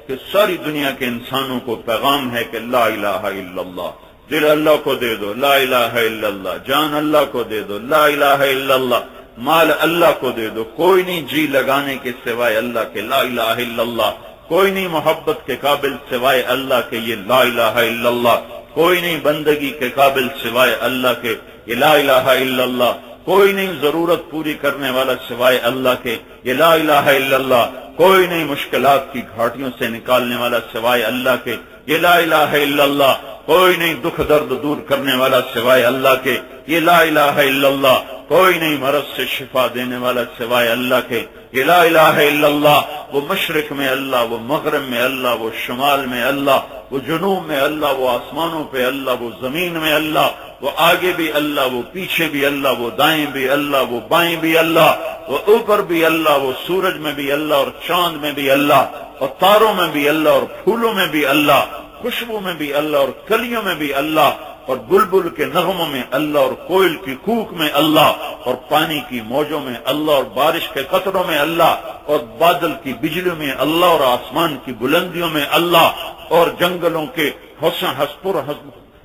کہ ساری دنیا کے انسانوں کو پیغام ہے کہ لا الہ الا اللہ، دل اللہ کو دے دو لا الہ الا اللہ، جان اللہ کو دے دو لا الہ الا اللہ، مال اللہ کو دے دو، کوئی نہیں جی لگانے کے سوائے اللہ کے لا الہ الا اللہ، کوئی نہیں محبت کے قابل سوائے اللہ کے یہ لا الہ الا اللہ، کوئی نہیں بندگی کے قابل سوائے اللہ کے یہ لا الہ الا اللہ، کوئی نہیں ضرورت پوری کرنے والا سوائے اللہ کے یہ لا الہ الا اللہ، کوئی نہیں مشکلات کی گھاٹیوں سے نکالنے والا سوائے اللہ کے یہ لا الہ الا اللہ، کوئی نہیں دکھ درد دور کرنے والا سوائے اللہ کے یہ لا الہ الا اللہ، کوئی نہیں مرض سے شفا دینے والا سوائے اللہ کے یہ لا الہ الا اللہ۔ وہ مشرق میں اللہ، وہ مغرب میں اللہ، وہ شمال میں اللہ، وہ جنوب میں اللہ، وہ آسمانوں پہ اللہ، وہ زمین میں اللہ، وہ آگے بھی اللہ، وہ پیچھے بھی اللہ، وہ دائیں بھی اللہ، وہ بائیں بھی اللہ، وہ اوپر بھی اللہ، وہ سورج میں بھی اللہ اور چاند میں بھی اللہ، اور تاروں میں بھی اللہ اور پھولوں میں بھی اللہ، خوشبو میں بھی اللہ اور کلیوں میں بھی اللہ، اور بلبل کے نغموں میں اللہ، اور کوئل کی کوک میں اللہ، اور پانی کی موجوں میں اللہ، اور بارش کے قطروں میں اللہ، اور بادل کی بجلی میں اللہ، اور آسمان کی بلندیوں میں اللہ، اور جنگلوں کے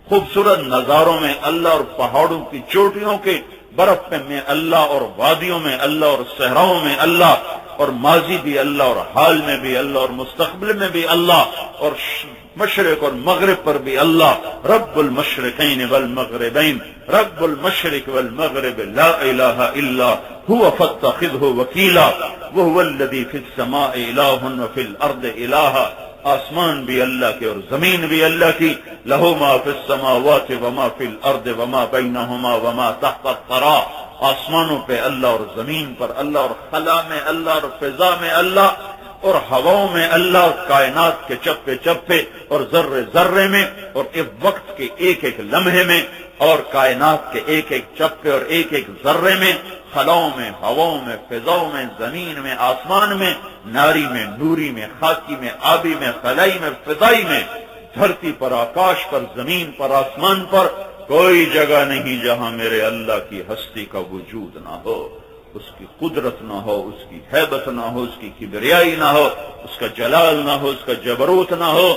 خوبصورت نظاروں میں اللہ، اور پہاڑوں کی چوٹیوں کے برف میں اللہ، اور وادیوں میں اللہ، اور صحراؤں میں اللہ، اور ماضی بھی اللہ، اور حال میں بھی اللہ، اور مستقبل میں بھی اللہ، اور مشرق اور مغرب پر بھی اللہ، رب المشرقین والمغربین، رب المشرق والمغرب، لا الہ الا هو فاتخذه وکیلا وهو الذی فی السماء الہ وفی الارض الہ، آسمان بھی اللہ کے اور زمین بھی اللہ کی، لہو ما فی السماوات وما فی الارض وما بینہما وما تحت الثری، آسمانوں پہ اللہ اور زمین پر اللہ، اور خلا میں اللہ، اور فضا میں اللہ، اور ہواؤں میں اللہ، اور کائنات کے چپے چپے اور ذرے ذرے میں، اور ایک وقت کے ایک ایک لمحے میں، اور کائنات کے ایک ایک چپے اور ایک ایک ذرے میں، خلاؤں میں، ہواؤں میں، فضاؤں میں، زمین میں، آسمان میں، ناری میں، نوری میں، خاکی میں، آبی میں، خلائی میں، فضائی میں، دھرتی پر، آکاش پر، زمین پر، آسمان پر، کوئی جگہ نہیں جہاں میرے اللہ کی ہستی کا وجود نہ ہو، اس کی قدرت نہ ہو، اس کی ہیبت نہ ہو، اس کی کبریائی نہ ہو، اس کا جلال نہ ہو، اس کا جبروت نہ ہو۔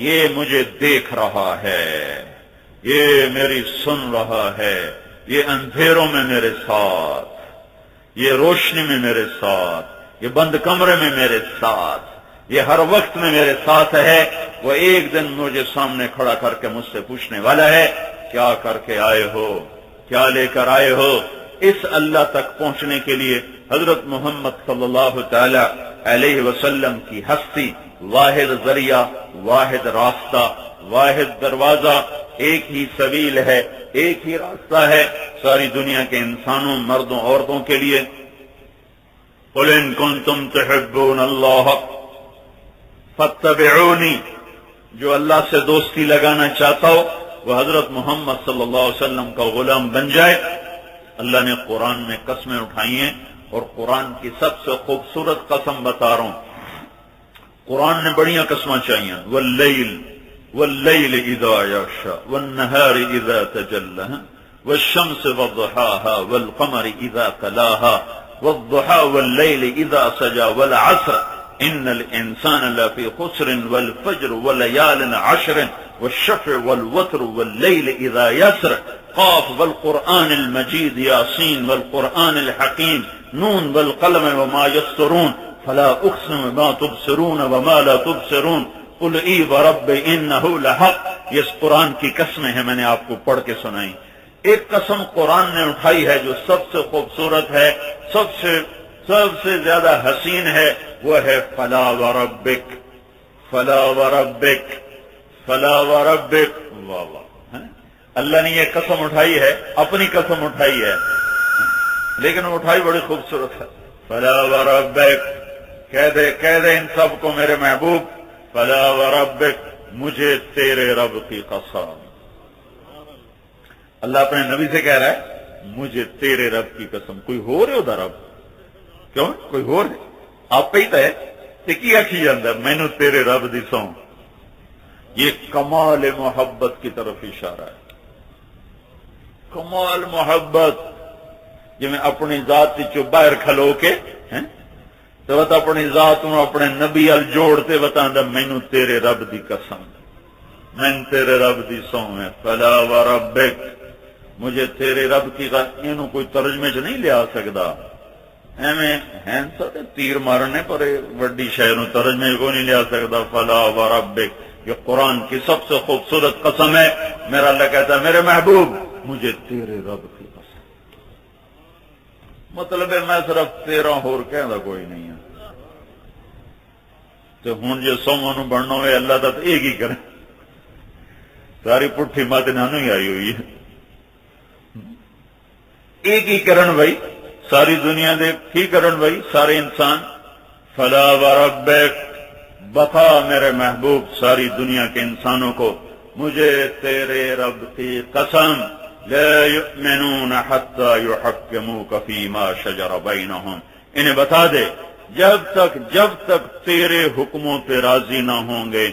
یہ مجھے دیکھ رہا ہے، یہ میری سن رہا ہے، یہ اندھیروں میں میرے ساتھ، یہ روشنی میں میرے ساتھ، یہ بند کمرے میں میرے ساتھ، یہ ہر وقت میں میرے ساتھ ہے۔ وہ ایک دن مجھے سامنے کھڑا کر کے مجھ سے پوچھنے والا ہے، کیا کر کے آئے ہو، کیا لے کر آئے ہو؟ اس اللہ تک پہنچنے کے لیے حضرت محمد صلی اللہ تعالی علیہ وسلم کی ہستی، واحد ذریعہ، واحد راستہ، واحد دروازہ، ایک ہی سبیل ہے، ایک ہی راستہ ہے ساری دنیا کے انسانوں، مردوں، عورتوں کے لیے۔ قُلْ إِن كُنتُمْ تُحِبُّونَ اللَّهَ فَاتَّبِعُونِي، جو اللہ سے دوستی لگانا چاہتا ہو وہ حضرت محمد صلی اللہ علیہ وسلم کا غلام بن جائے۔ اللہ نے قرآن میں قسمیں اٹھائی ہیں، اور قرآن کی سب سے خوبصورت قسم بتا رہا ہوں، قرآن نے بڑیاں قسمیں چاہیے، واللیل واللیل اذا یغشی والنہار اذا تجلی والشمس وضحاها والقمر اذا تلاها والضحى واللیل اذا سجى والعصر ان الانسان لفی خسر والفجر وليال عشر والشفع والوتر واللیل اذا یسر قاف والقرآن المجید یاسین والقرآن الحکیم نون والقلم وما یسطرون فلا اقسم بما تبصرون وما لا تبصرون قل ای ورب انہ لحق. یہ اس قرآن کی قسمیں ہیں، میں نے آپ کو پڑھ کے سنائی. ایک قسم قرآن نے اٹھائی ہے جو سب سے خوبصورت ہے، سب سے زیادہ حسین ہے، وہ ہے فلا وربک فلا وربک فلا وربک. واہ واہ، اللہ نے یہ قسم اٹھائی ہے، اپنی قسم اٹھائی ہے، لیکن اٹھائی بڑی خوبصورت ہے. فلا وربک، کہہ دے ان سب کو میرے محبوب، فلا وربک، مجھے تیرے رب کی قسم. اللہ اپنے نبی سے کہہ رہا ہے مجھے تیرے رب کی قسم. کوئی ہو رہے ہوتا رب؟ کیوں کوئی ہو رہے؟ آپ پہ ہی تو ہے کہ کی آکھی جاندہ مینو تیرے رب دی سوں. یہ کمال محبت کی طرف اشارہ ہے. کمال محبت جی میں اپنی ذات چو باہر کھلو کے تو بتا اپنی ذات نو اپنے نبی ال جوڑتے بتا مینو تیرے رب دی قسم، میں تیرے رب دی سوں ہے. فلا وربک، مجھے تیرے رب کی قسم. اینو کوئی ترجمے چ نہیں لیا سکتا، ایویں ہیں سب تیر مارنے پر وڈی شے نو ترجمے کو نہیں لیا سکتا. فلا وربک، یہ قرآن کی سب سے خوبصورت قسم ہے. میرا اللہ کہتا ہے میرے محبوب مجھے تیرے رب کی قسم. مطلب ہے میں صرف تیرا ہور کہندا کوئی نہیں ہے. تو ہن جو سوما نو بننا ہوئے اللہ دا ایک ہی کرے. ساری پٹھی مت نانو ہی آئی ہوئی ہے، ایک ہی کرن بھائی ساری دنیا دے کی کرن بھائی سارے انسان. فلا وربک، بتا میرے محبوب ساری دنیا کے انسانوں کو مجھے تیرے رب کی قسم، لا یؤمنون حتی یحکموک فیما شجر بینہم، انہیں بتا دے جب تک تیرے حکموں پہ راضی نہ ہوں گے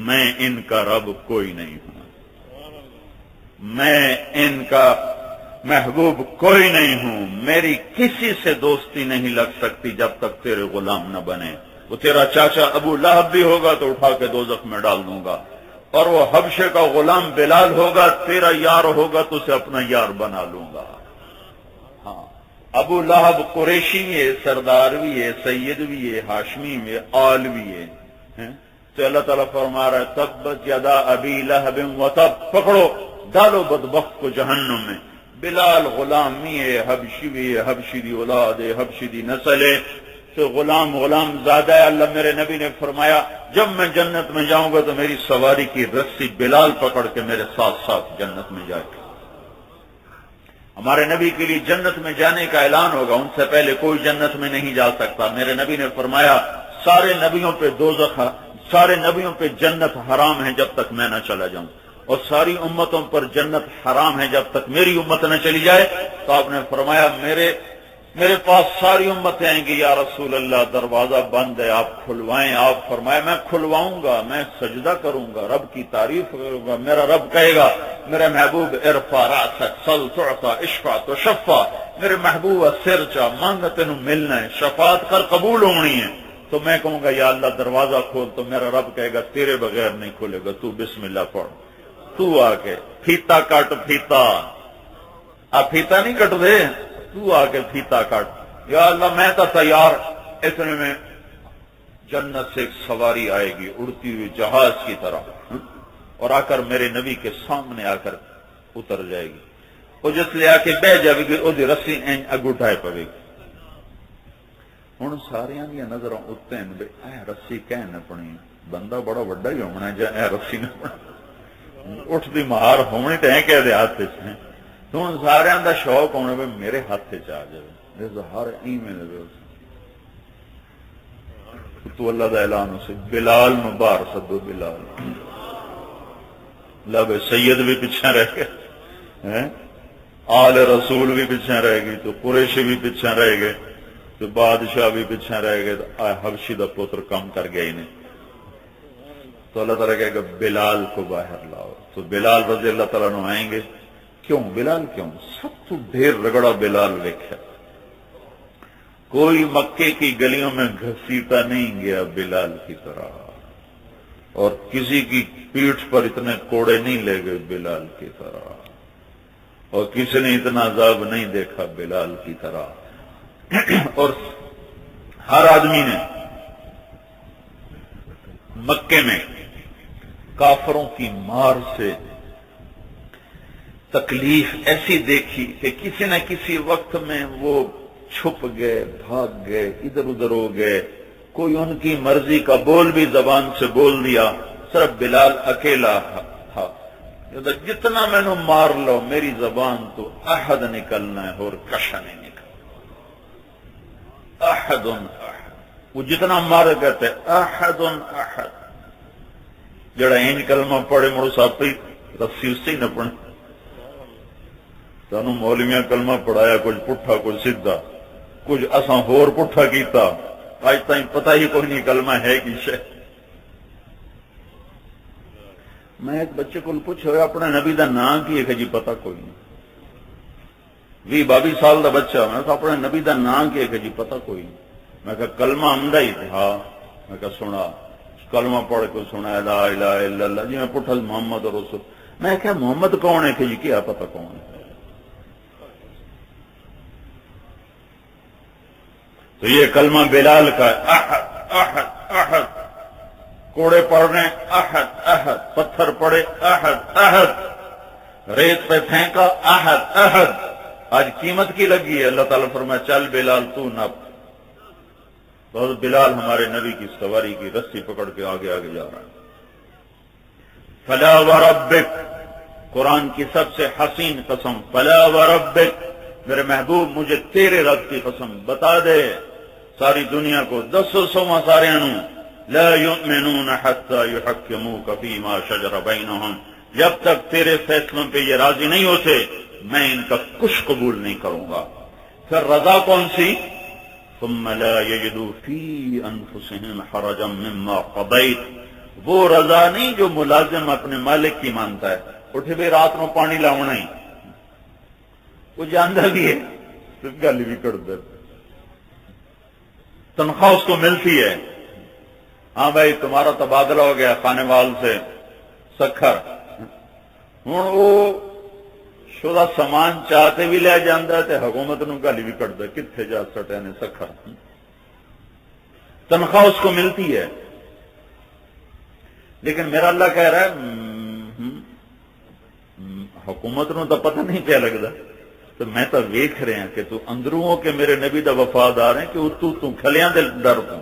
میں ان کا رب کوئی نہیں ہوں، میں ان کا محبوب کوئی نہیں ہوں. میری کسی سے دوستی نہیں لگ سکتی جب تک تیرے غلام نہ بنے. وہ تیرا چاچا ابو لہب بھی ہوگا تو اٹھا کے دوزخ میں ڈال دوں گا، اور وہ حبشے کا غلام بلال ہوگا تیرا یار ہوگا تو اسے اپنا یار بنا لوں گا. ہاں، ابو لہب قریشی بھی ہے، سردار بھی ہے، سید بھی ہے، ہاشمی بھی ہے، آل بھی ہے. تو اللہ تعالیٰ فرما رہا ہے تبت یدا ابی لہب وتب، پکڑو ڈالو بدبخت کو جہنم میں. بلال غلامی ہے، حبشی بھی ہے، حبشی دی اولاد ہے، حبشی دی نسل ہے، تو غلام زیادہ ہے. اللہ میرے نبی نے فرمایا جب میں جنت میں جاؤں گا تو میری سواری کی رسی بلال پکڑ کے میرے ساتھ ساتھ جنت میں جائے گا. ہمارے نبی کے لیے جنت میں جانے کا اعلان ہوگا، ان سے پہلے کوئی جنت میں نہیں جا سکتا. میرے نبی نے فرمایا سارے نبیوں پہ دوزخ، سارے نبیوں پہ جنت حرام ہے جب تک میں نہ چلا جاؤں، اور ساری امتوں پر جنت حرام ہے جب تک میری امت نہ چلی جائے. تو آپ نے فرمایا میرے پاس ساری امتیں آئیں گی. یا رسول اللہ دروازہ بند ہے، آپ کھلوائیں. آپ فرمایا میں کھلواؤں گا، میں سجدہ کروں گا، رب کی تعریف کروں گا. میرا رب کہے گا میرے محبوب ارفع راسک سل تعطى اشفع تشفع، میرے محبوب سر چا مانگ تینوں ملنا ہے، شفاعت کر قبول ہونی ہے. تو میں کہوں گا یا اللہ دروازہ کھول، تو میرا رب کہے گا تیرے بغیر نہیں کھولے گا، تو بسم اللہ پڑھ. تو آ کے پھیتا کٹ، پھیتا آپ پھیتا نہیں کٹ دے، تو آ کے پھیتا کٹ. یا اللہ میں تو تیار. اتنے میں جنت سے ایک سواری آئے گی اڑتی ہوئی جہاز کی طرح، اور آ کر میرے نبی کے سامنے آ کر اتر جائے گی. وہ جس لے آ کے بہ جائے گی وہ رسی اگ اٹھائے پڑے گی. ہوں سارے دیا نظر اتنے اے رسی کہن اپنی بندہ بڑا وڈا ہی ہونا جا اے رسی نہ اٹھتی مہار ہونی تو ہے کہ ہاتھ تو ہوں سارے کا شوق ہونا بھی میرے ہاتھ چ آ جائے ہر ایویں لگے. تو اللہ دا اعلان اسے بلال نو باہر سدو. بلال لب سید بھی پیچھے رہ گئے، آل رسول بھی پیچھے رہ گئی، تو قریشی بھی پیچھے رہ گئے، تو بادشاہ بھی پیچھے رہ گئے. تو حبشی دا پوتر کم کر گیا انہیں. تو اللہ تعالیٰ کہے گا بلال کو باہر لاؤ، تو بلال رضی اللہ تعالیٰ عنہ آئیں گے. کیوں بلال کیوں؟ سب تو ڈھیر رگڑا بلال دیکھا، کوئی مکے کی گلیوں میں گھسیٹا نہیں گیا بلال کی طرح، اور کسی کی پیٹھ پر اتنے کوڑے نہیں لے گئے بلال کی طرح، اور کسی نے اتنا عذاب نہیں دیکھا بلال کی طرح. اور ہر آدمی نے مکے میں کافروں کی مار سے تکلیف ایسی دیکھی کہ کسی نہ کسی وقت میں وہ چھپ گئے، بھاگ گئے، ادھر ادھر ہو گئے. کوئی ان کی مرضی کا بول بھی زبان سے بول دیا، صرف بلال اکیلا تھا. جتنا میں نے مار لو میری زبان تو احد نکلنا ہے اور کشا نہیں نکلنا. احد وہ جتنا مارے کہتے احد احد. جڑا این کلمہ پڑھے مڑو ساپی رسی اس سے ہی نہ پڑھے. سانو مولویاں کلمہ پڑھایا، کچھ پٹھا کچھ سیدھا، کچھ اساں ہور پٹھا کیتا. آج تائیں پتہ ہی کوئی نہیں کلمہ ہے کی شے. میں ایک بچے کو پوچھا اپنے نبی دا نام کی ہے جی پتہ کوئی نہیں. 20-22 سال دا بچہ، میں کہا اپنے نبی دا نام کی ہے جی پتہ کوئی نہیں. میں کہا کلمہ عمدہ ہی تھا. میں کہا سنا کلمہ پڑھ کے سنا لا الہ الا اللہ جی. میں پوچھا محمد رسول. میں کہا محمد کون ہے کہ جی کیا پتہ کون ہے. تو یہ کلمہ بلال کا احد احد احد. کوڑے پڑ رہے ہیں احد احد، پتھر پڑے احد احد، ریت پہ پھینکا احد احد. آج قیمت کی لگی ہے. اللہ تعالیٰ فرمایا چل بلال تو نپ. تو بلال ہمارے نبی کی سواری کی رسی پکڑ کے آگے آگے جا رہا ہے. فلا وربک، قرآن کی سب سے حسین قسم، فلا وربک، میرے محبوب مجھے تیرے رب کی قسم بتا دے ساری دنیا کو 10 سارے انو لا یؤمنون حتی یحکموک فیما شجر بینہم. جب تک تیرے فیصلوں پہ یہ راضی نہیں ہوتے میں ان کا کچھ قبول نہیں کروں گا. پھر رضا کون سی؟ ثم لا یجدوا فی انفسہم حرجا مما قضیت. وہ رضا نہیں جو ملازم اپنے مالک کی مانتا ہے. اٹھے بھی رات میں پانی لاؤنا ہی وہ جانتا بھی ہے، گل بھی کر دے، تنخواہ اس کو ملتی ہے. ہاں بھائی تمہارا تبادلہ ہو گیا خانے وال سے سکھر. ہوں وہ شدہ سامان چاہتے بھی لے جانا ہے حکومت نو گل بھی کٹ دے کتنے جا سٹے نے سکھر. تنخواہ اس کو ملتی ہے. لیکن میرا اللہ کہہ رہا ہے حکومت نو تو پتہ نہیں پیا لگتا. تو میں تو ویکھ رہے ہیں کہ تو اندروں کہ میرے نبی دا وفادار ہیں کہ تو کھلیاں دے ڈر تو.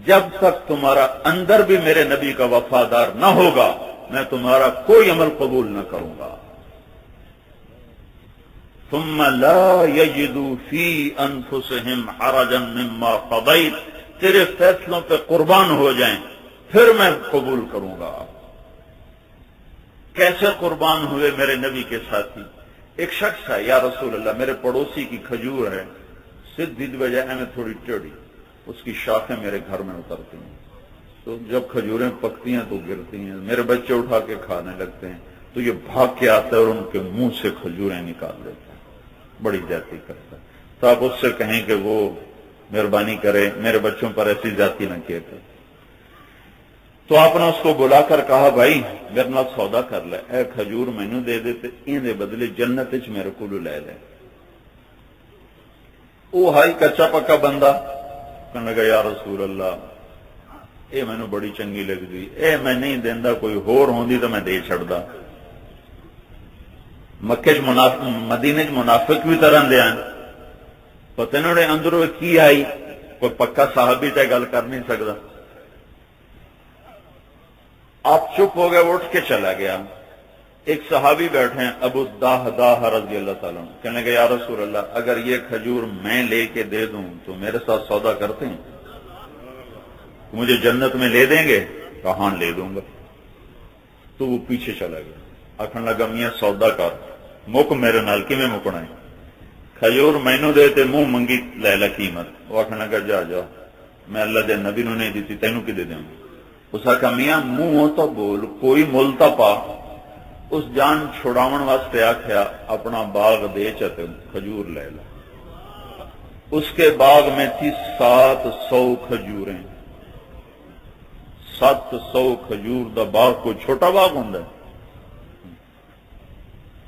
جب تک تمہارا اندر بھی میرے نبی کا وفادار نہ ہوگا میں تمہارا کوئی عمل قبول نہ کروں گا. ثم لا یجدوا فی انفسہم حرجا مما قضیت. تیرے فیصلوں پہ قربان ہو جائیں پھر میں قبول کروں گا. کیسے قربان ہوئے میرے نبی کے ساتھی؟ ایک شخص ہے، یا رسول اللہ میرے پڑوسی کی کھجور ہے سدھی بجائے میں تھوڑی ٹیڑھی، اس کی شاخیں میرے گھر میں اترتی ہیں، تو جب کھجوریں پکتی ہیں تو گرتی ہیں، میرے بچے اٹھا کے کھانے لگتے ہیں تو یہ بھاگ کے آتا ہے اور ان کے منہ سے کھجوریں نکال دیتا ہے، بڑی زیادتی کرتا ہے. تو آپ اس سے کہیں کہ وہ مہربانی کرے میرے بچوں پر ایسی زیادتی نہ کیے تھے. تو آپ نے اس کو بلا کر کہا بھائی میرے نال سودا کر لے، اے کھجور مینوں دے دے تے این دے بدلے جنت وچ میرے کولو لے لے. وہ ہائی کچا پکا بندہ کہنے لگا یا رسول اللہ اے مینوں بڑی چنگی لگدی، اے میں نہیں دیندا، کوئی ہور ہوندی تو میں دے چھڑدا. مکے چ مدینے چ منافق بھی طرح دے ہیں، پتہ نہیں اندروں کی آئی، کوئی پکا صحابی تے گل کر نہیں سکتا. آپ چپ ہو گئے، اٹھ کے چلا گیا. ایک صحابی بیٹھے ہیں ابو داہ رضی اللہ تعالیٰ عنہ، کہنے لگے یا رسول اللہ اگر یہ کھجور میں لے کے دے دوں تو میرے ساتھ سودا کرتے ہیں، مجھے جنت میں لے دیں گے؟ کہاں لے دوں گا. تو وہ پیچھے چلا گیا. آخر لگا میاں سودا کر مک میرے نال کی میں مکنا ہے، کھجور مینوں دے تے منہ منگی لے لا قیمت. وہ آخر لگا جا جا میں اللہ دے نبی نو نہیں دیتی تینوں کی دے دوں. اس آخیا میاں منہ تو بول کوئی مل تا پا. اس جان چھڑاون واسطے آخیا اپنا باغ بیچ تے کھجور لے لا. اس کے باغ میں تھی 700 کھجوریں. 700 کھجور دا باغ کوئی چھوٹا باغ ہوندا ہے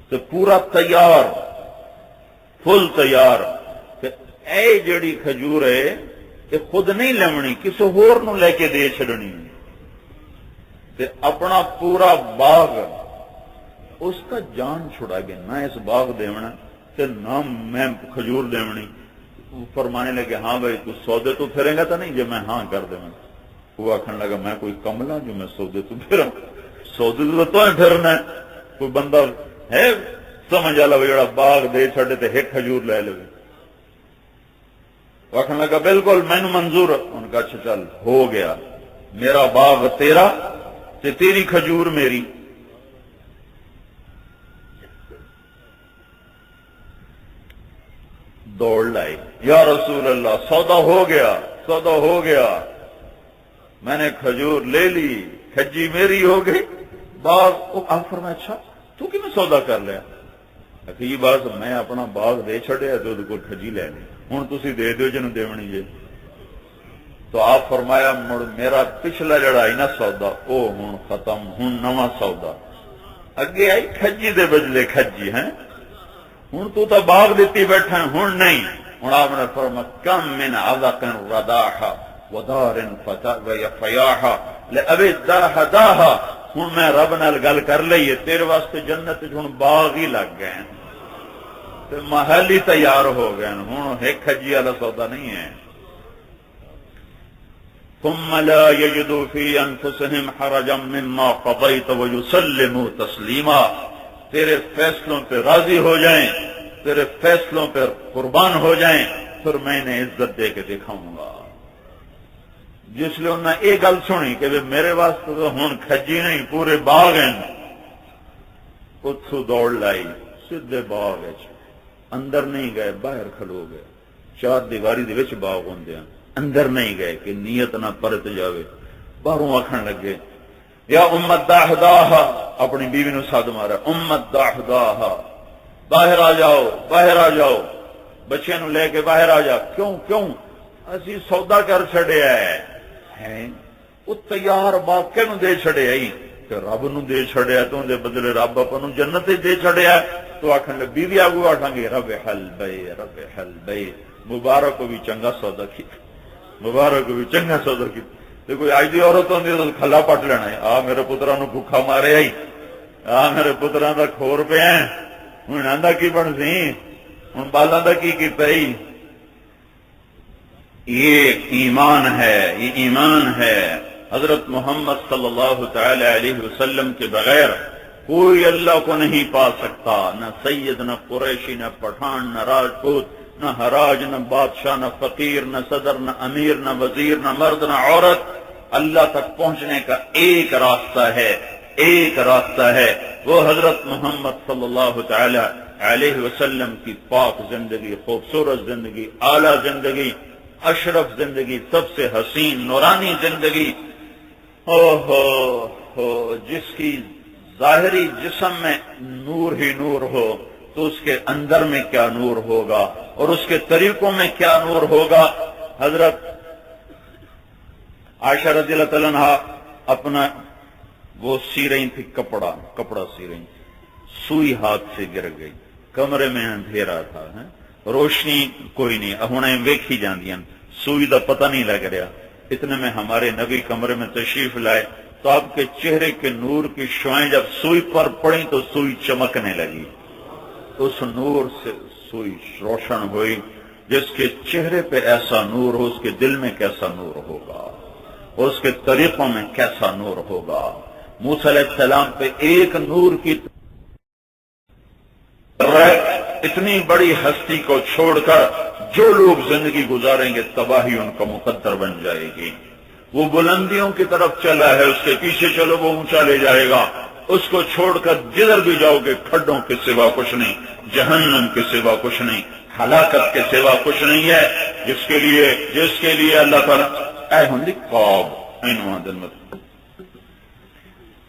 تے پورا تیار فل تیار. اے جڑی کھجور ہے یہ خود نہیں لیونی کسی ہور نو لے کے دے چھڑنی تے اپنا پورا باغ اس کا جان چھڑا گیا. نہ اس باغ دیونا تے نہ میں کھجور دیونی. فرمانے لگے ہاں بھائی تو سودے تو پھرے گا تو نہیں جو میں ہاں کر دوں. وہ آخر لگا میں کوئی کملا جو میں سودے تو پھرا. سودے تو پھرنا ہے. کوئی بندہ ہے سمجھ آ لو جڑا باغ دے چھڑے تے ایک کھجور لے لے. آخر لگا بالکل مینو منظور. ان کا اچھا چل ہو گیا میرا باغ تیرا تے تیری کھجور میری. دوڑ لائی یا رسول اللہ سودا ہو گیا سودا ہو گیا. میں نے کھجور لے لی کھجی میری ہو گئی. باغ آپ فرمایا اچھا تو کی میں سودا کر لیا. یہ بات میں اپنا باغ دے چھڑیا تو کو کھجی لے لی ہوں تھی دے دو جنوں دیونی جے. تو آپ فرمایا مڑ میرا پچھلا جڑا آئی نا سودا او ہوں ختم ہوں نواں سودا. اگے آئی کھجی دے بجلے کھجی ہیں ہوں تو باغ دیتی بیٹھا ہوں نہیں. ہوں آپ نے فرمایا کم من عذق رداحا ودار فیاحا لأبی داحا داحا. ہوں میں رب نال گل کر لئیے تیرے واسطے جنت ہوں باغ ہی لگ گئے محل ہی تیار ہو گئے. ہوں ایک کھجی والا سودا نہیں ہے. ثم لا يجدوا في انفسهم حرجا مما قضيت ويسلموا تسليما. تیرے فیصلوں پہ راضی ہو جائیں تیرے فیصلوں پہ قربان ہو جائیں پھر میں نے عزت دے کے دکھاؤں گا. جس لیے انہوں نے یہ گل سنی کہ میرے واسطے تو ہوں کھجی نہیں پورے باغ ہیں. اتھو دوڑ لائی سیدھے باغ اندر نہیں گئے باہر کھلو گئے. 4 دیواری دے وچ باغ ہوندے ہیں اندر نہیں گئے کہ نیت نہ پرت جاوے. باہروں آکھن لگے یا امت داحداہا. اپنی بیوی نو ساد مارا امت داحداہا باہر آ جاؤ باہر آ جاؤ. بچے نو لے کے باہر آ جا. کیوں کیوں اسی سودا کر چھڑیا ہے. وہ تیار باغ کینوں دے چھڑیا کہ رب نو دے چھڑیا تو دے بدلے رب اپنوں جنت دے چھڑیا. تو آکھن لگے بیوی آگو آٹھاں گے رب حل بے. مبارک کو بھی چنگا سودا کی مبارک کو بھی چنگا سودا کی. تے کوئی آج دی عورت ہوندی تو کھلا پٹ لینا ہے. آ میرے پتراں نو بھوکا مارے آئی آ میرے پتراں دا کھور پیا ہن آندا کی بن سی ہن بالاں دا کی کیتا ای. یہ ایمان ہے یہ ایمان ہے. حضرت محمد صلی اللہ تعالی علیہ وسلم کے بغیر کوئی اللہ کو نہیں پا سکتا. نہ سید نہ قریشی نہ پٹھان نہ راجپوت نہ حراج نہ بادشاہ نہ فقیر نہ صدر نہ امیر نہ وزیر نہ مرد نہ عورت. اللہ تک پہنچنے کا ایک راستہ ہے ایک راستہ ہے وہ حضرت محمد صلی اللہ تعالی علیہ وسلم کی پاک زندگی خوبصورت زندگی اعلیٰ زندگی اشرف زندگی سب سے حسین نورانی زندگی. جس کی ظاہری جسم میں نور ہی نور ہو تو اس کے اندر میں کیا نور ہوگا اور اس کے طریقوں میں کیا نور ہوگا. حضرت عائشہ رضی اللہ تعالیٰ عنہا اپنا وہ سی رہی تھی کپڑا سی رہی تھی. سوئی ہاتھ سے گر گئی. کمرے میں اندھیرا تھا روشنی کوئی نہیں. ہن ویکھی جاندیاں سوئی دا پتہ نہیں لگ رہا. اتنے میں ہمارے نبی کمرے میں تشریف لائے تو آپ کے چہرے کے نور کی شعائیں جب سوئی پر پڑیں تو سوئی چمکنے لگی. اس نور سے سوئی روشن ہوئی. جس کے چہرے پہ ایسا نور ہو اس کے دل میں کیسا نور ہوگا اس کے طریقوں میں کیسا نور ہوگا. موسیٰ علیہ السلام پہ ایک نور کی اتنی بڑی ہستی کو چھوڑ کر جو لوگ زندگی گزاریں گے تباہی ان کا مقدر بن جائے گی. وہ بلندیوں کی طرف چلا ہے اس کے پیچھے چلو وہ اونچا لے جائے گا. اس کو چھوڑ کر جدھر بھی جاؤ گے کھڈوں کے سوا کچھ نہیں جہنم کے سوا کچھ نہیں ہلاکت کے سوا کچھ نہیں ہے. جس کے لیے اللہ تعالیٰ اے ہندی قاب اینوان دن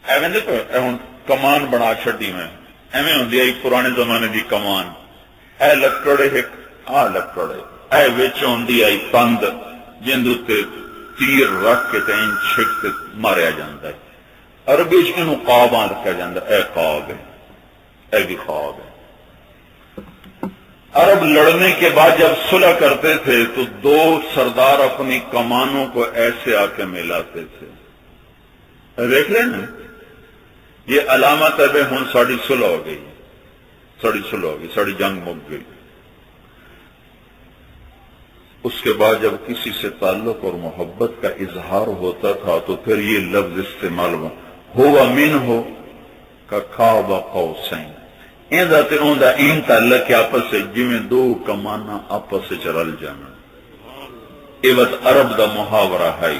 ایویں دیکھو ہوں کمان بنا چھڈی میں ایویں ہوندی ہے پرانے زمانے دی کمان اے لکڑے ایک آ لکڑے اے وچ ہوندی آئی پند جن تے تیر رکھ کے تے چھک کے ماریا جاندا ہے عربی چ اینو قاباں رکھا جاندا اے قاب ہے اے بھی خواب ہے عرب لڑنے کے بعد جب صلح کرتے تھے تو دو سردار اپنی کمانوں کو ایسے آ کے ملاتے تھے دیکھ لیں نا یہ علامت ہے بھائی ہوں ساڑی صلح ہو گئی ساڑی جنگ مک گئی اس کے بعد جب کسی سے تعلق اور محبت کا اظہار ہوتا تھا تو پھر یہ لفظ استعمال ہوا من ہو کا قاب قوسین این تعلق کے آپس سے جویں دو کمانا آپس سے رل جانا یہ بس عرب دا محاورہ ہے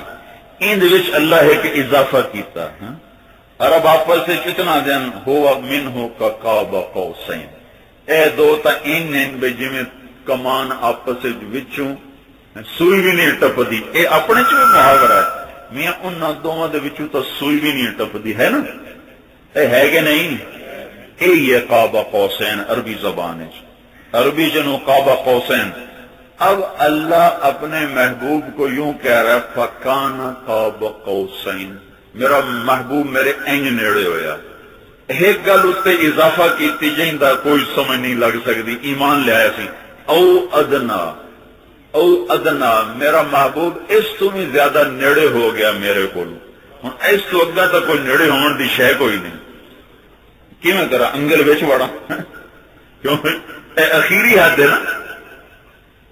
ان وچ اللہ ہے کہ اضافہ کیتا ہے عرب آپس سے کتنا دن ہوا من ہو کا قاب قوسین اے دو تا این بے جویں کمان آپس وچوں سوئی بھی نہیں ٹپدی اے اپنے چ محاورہ ہے میاں انہاں دوواں دے وچوں تا سوئی بھی نہیں ٹپدی ہے نا اے ہے کہ نہیں یہ قاب قوسین عربی زبان ہے عربی جنو قاب قوسین اب اللہ اپنے محبوب کو یوں کہہ رہا ہے فکان قاب قوسین میرا محبوب میرے انج نیڑے ہویا ایک گل اس تے اضافہ کیتی جیندا کوئی سمجھ نہیں لگ سکتی ایمان لے آیا سی او ادنا میرا محبوب اس تو بھی زیادہ نیڑے ہو گیا میرے کو اس تو اگا تو کوئی نیڑے ہون دی شے کوئی نہیں کی میں کرا انگل بچ بڑا کیوں اے اخیری حد ہے نا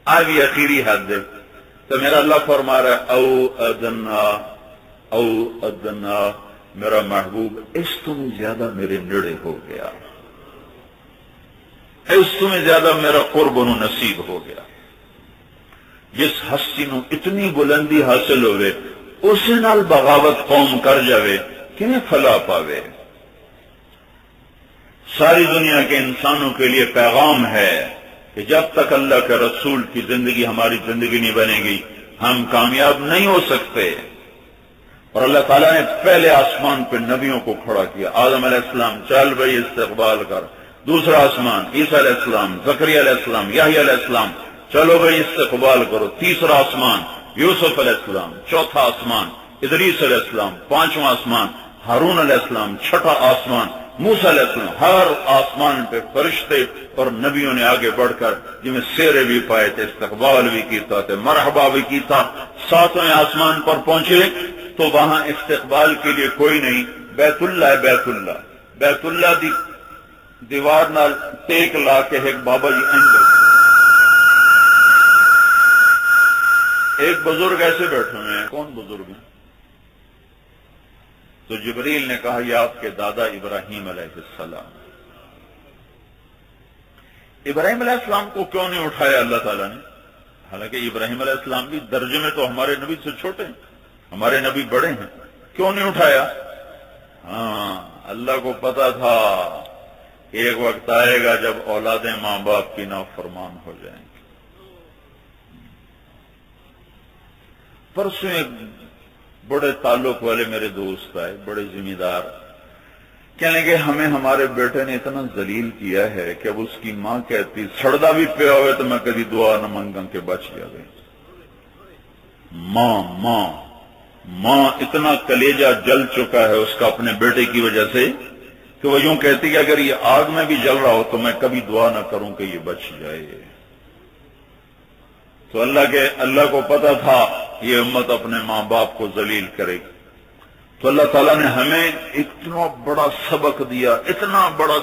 آ بھی اخیری حد ہے تو میرا اللہ فرما رہا ہے او ادنا میرا محبوب اس تو میں زیادہ میرے نیڑے ہو گیا اس تو میں زیادہ میرا قرب و نصیب ہو گیا جس ہستی نو اتنی بلندی حاصل ہوئے اسے نال بغاوت قوم کر جاوے کنے فلا پاوے ساری دنیا کے انسانوں کے لیے پیغام ہے کہ جب تک اللہ کے رسول کی زندگی ہماری زندگی نہیں بنے گی ہم کامیاب نہیں ہو سکتے اور اللہ تعالیٰ نے پہلے آسمان پہ نبیوں کو کھڑا کیا آدم علیہ السلام چل بھائی استقبال کر دوسرا آسمان عیسیٰ علیہ السلام زکریا علیہ السلام یحییٰ علیہ السلام چلو بھائی استقبال کرو تیسرا آسمان یوسف علیہ السلام چوتھا آسمان ادریس علیہ السلام پانچواں آسمان ہارون علیہ السلام چھٹا آسمان موسیٰ علیہ السلام ہر آسمان پہ فرشتے اور نبیوں نے آگے بڑھ کر جن میں سیرے بھی پائے تھے استقبال بھی کیتا تھے مرحبا بھی کیتا ساتویں آسمان پر پہنچے تو وہاں استقبال کے لیے کوئی نہیں بیت اللہ بیت اللہ دی دیوار نال ٹیک لا کے ایک بابا جی ایک بزرگ ایسے بیٹھے ہوئے ہیں کون بزرگ ہیں تو جبریل نے کہا یہ آپ کے دادا ابراہیم علیہ السلام ابراہیم علیہ السلام کو کیوں نہیں اٹھایا اللہ تعالیٰ نے حالانکہ ابراہیم علیہ السلام بھی درجے میں تو ہمارے نبی سے چھوٹے ہیں ہمارے نبی بڑے ہیں کیوں نہیں اٹھایا ہاں اللہ کو پتا تھا ایک وقت آئے گا جب اولادیں ماں باپ کی نافرمان ہو جائیں گی پرسوں ایک بڑے تعلق والے میرے دوست آئے بڑے ذمہ دار کہنے کہ ہمیں ہمارے بیٹے نے اتنا ذلیل کیا ہے کہ اب اس کی ماں کہتی سڑدا بھی پیا ہوئے تو میں کبھی دعا نہ مانگا کہ بچ جائے ماں اتنا کلیجہ جل چکا ہے اس کا اپنے بیٹے کی وجہ سے کہ وہ یوں کہتی کہ اگر یہ آگ میں بھی جل رہا ہو تو میں کبھی دعا نہ کروں کہ یہ بچ جائے تو اللہ کو پتا تھا یہ امت اپنے ماں باپ کو ذلیل کرے گی تو اللہ تعالیٰ نے ہمیں اتنا بڑا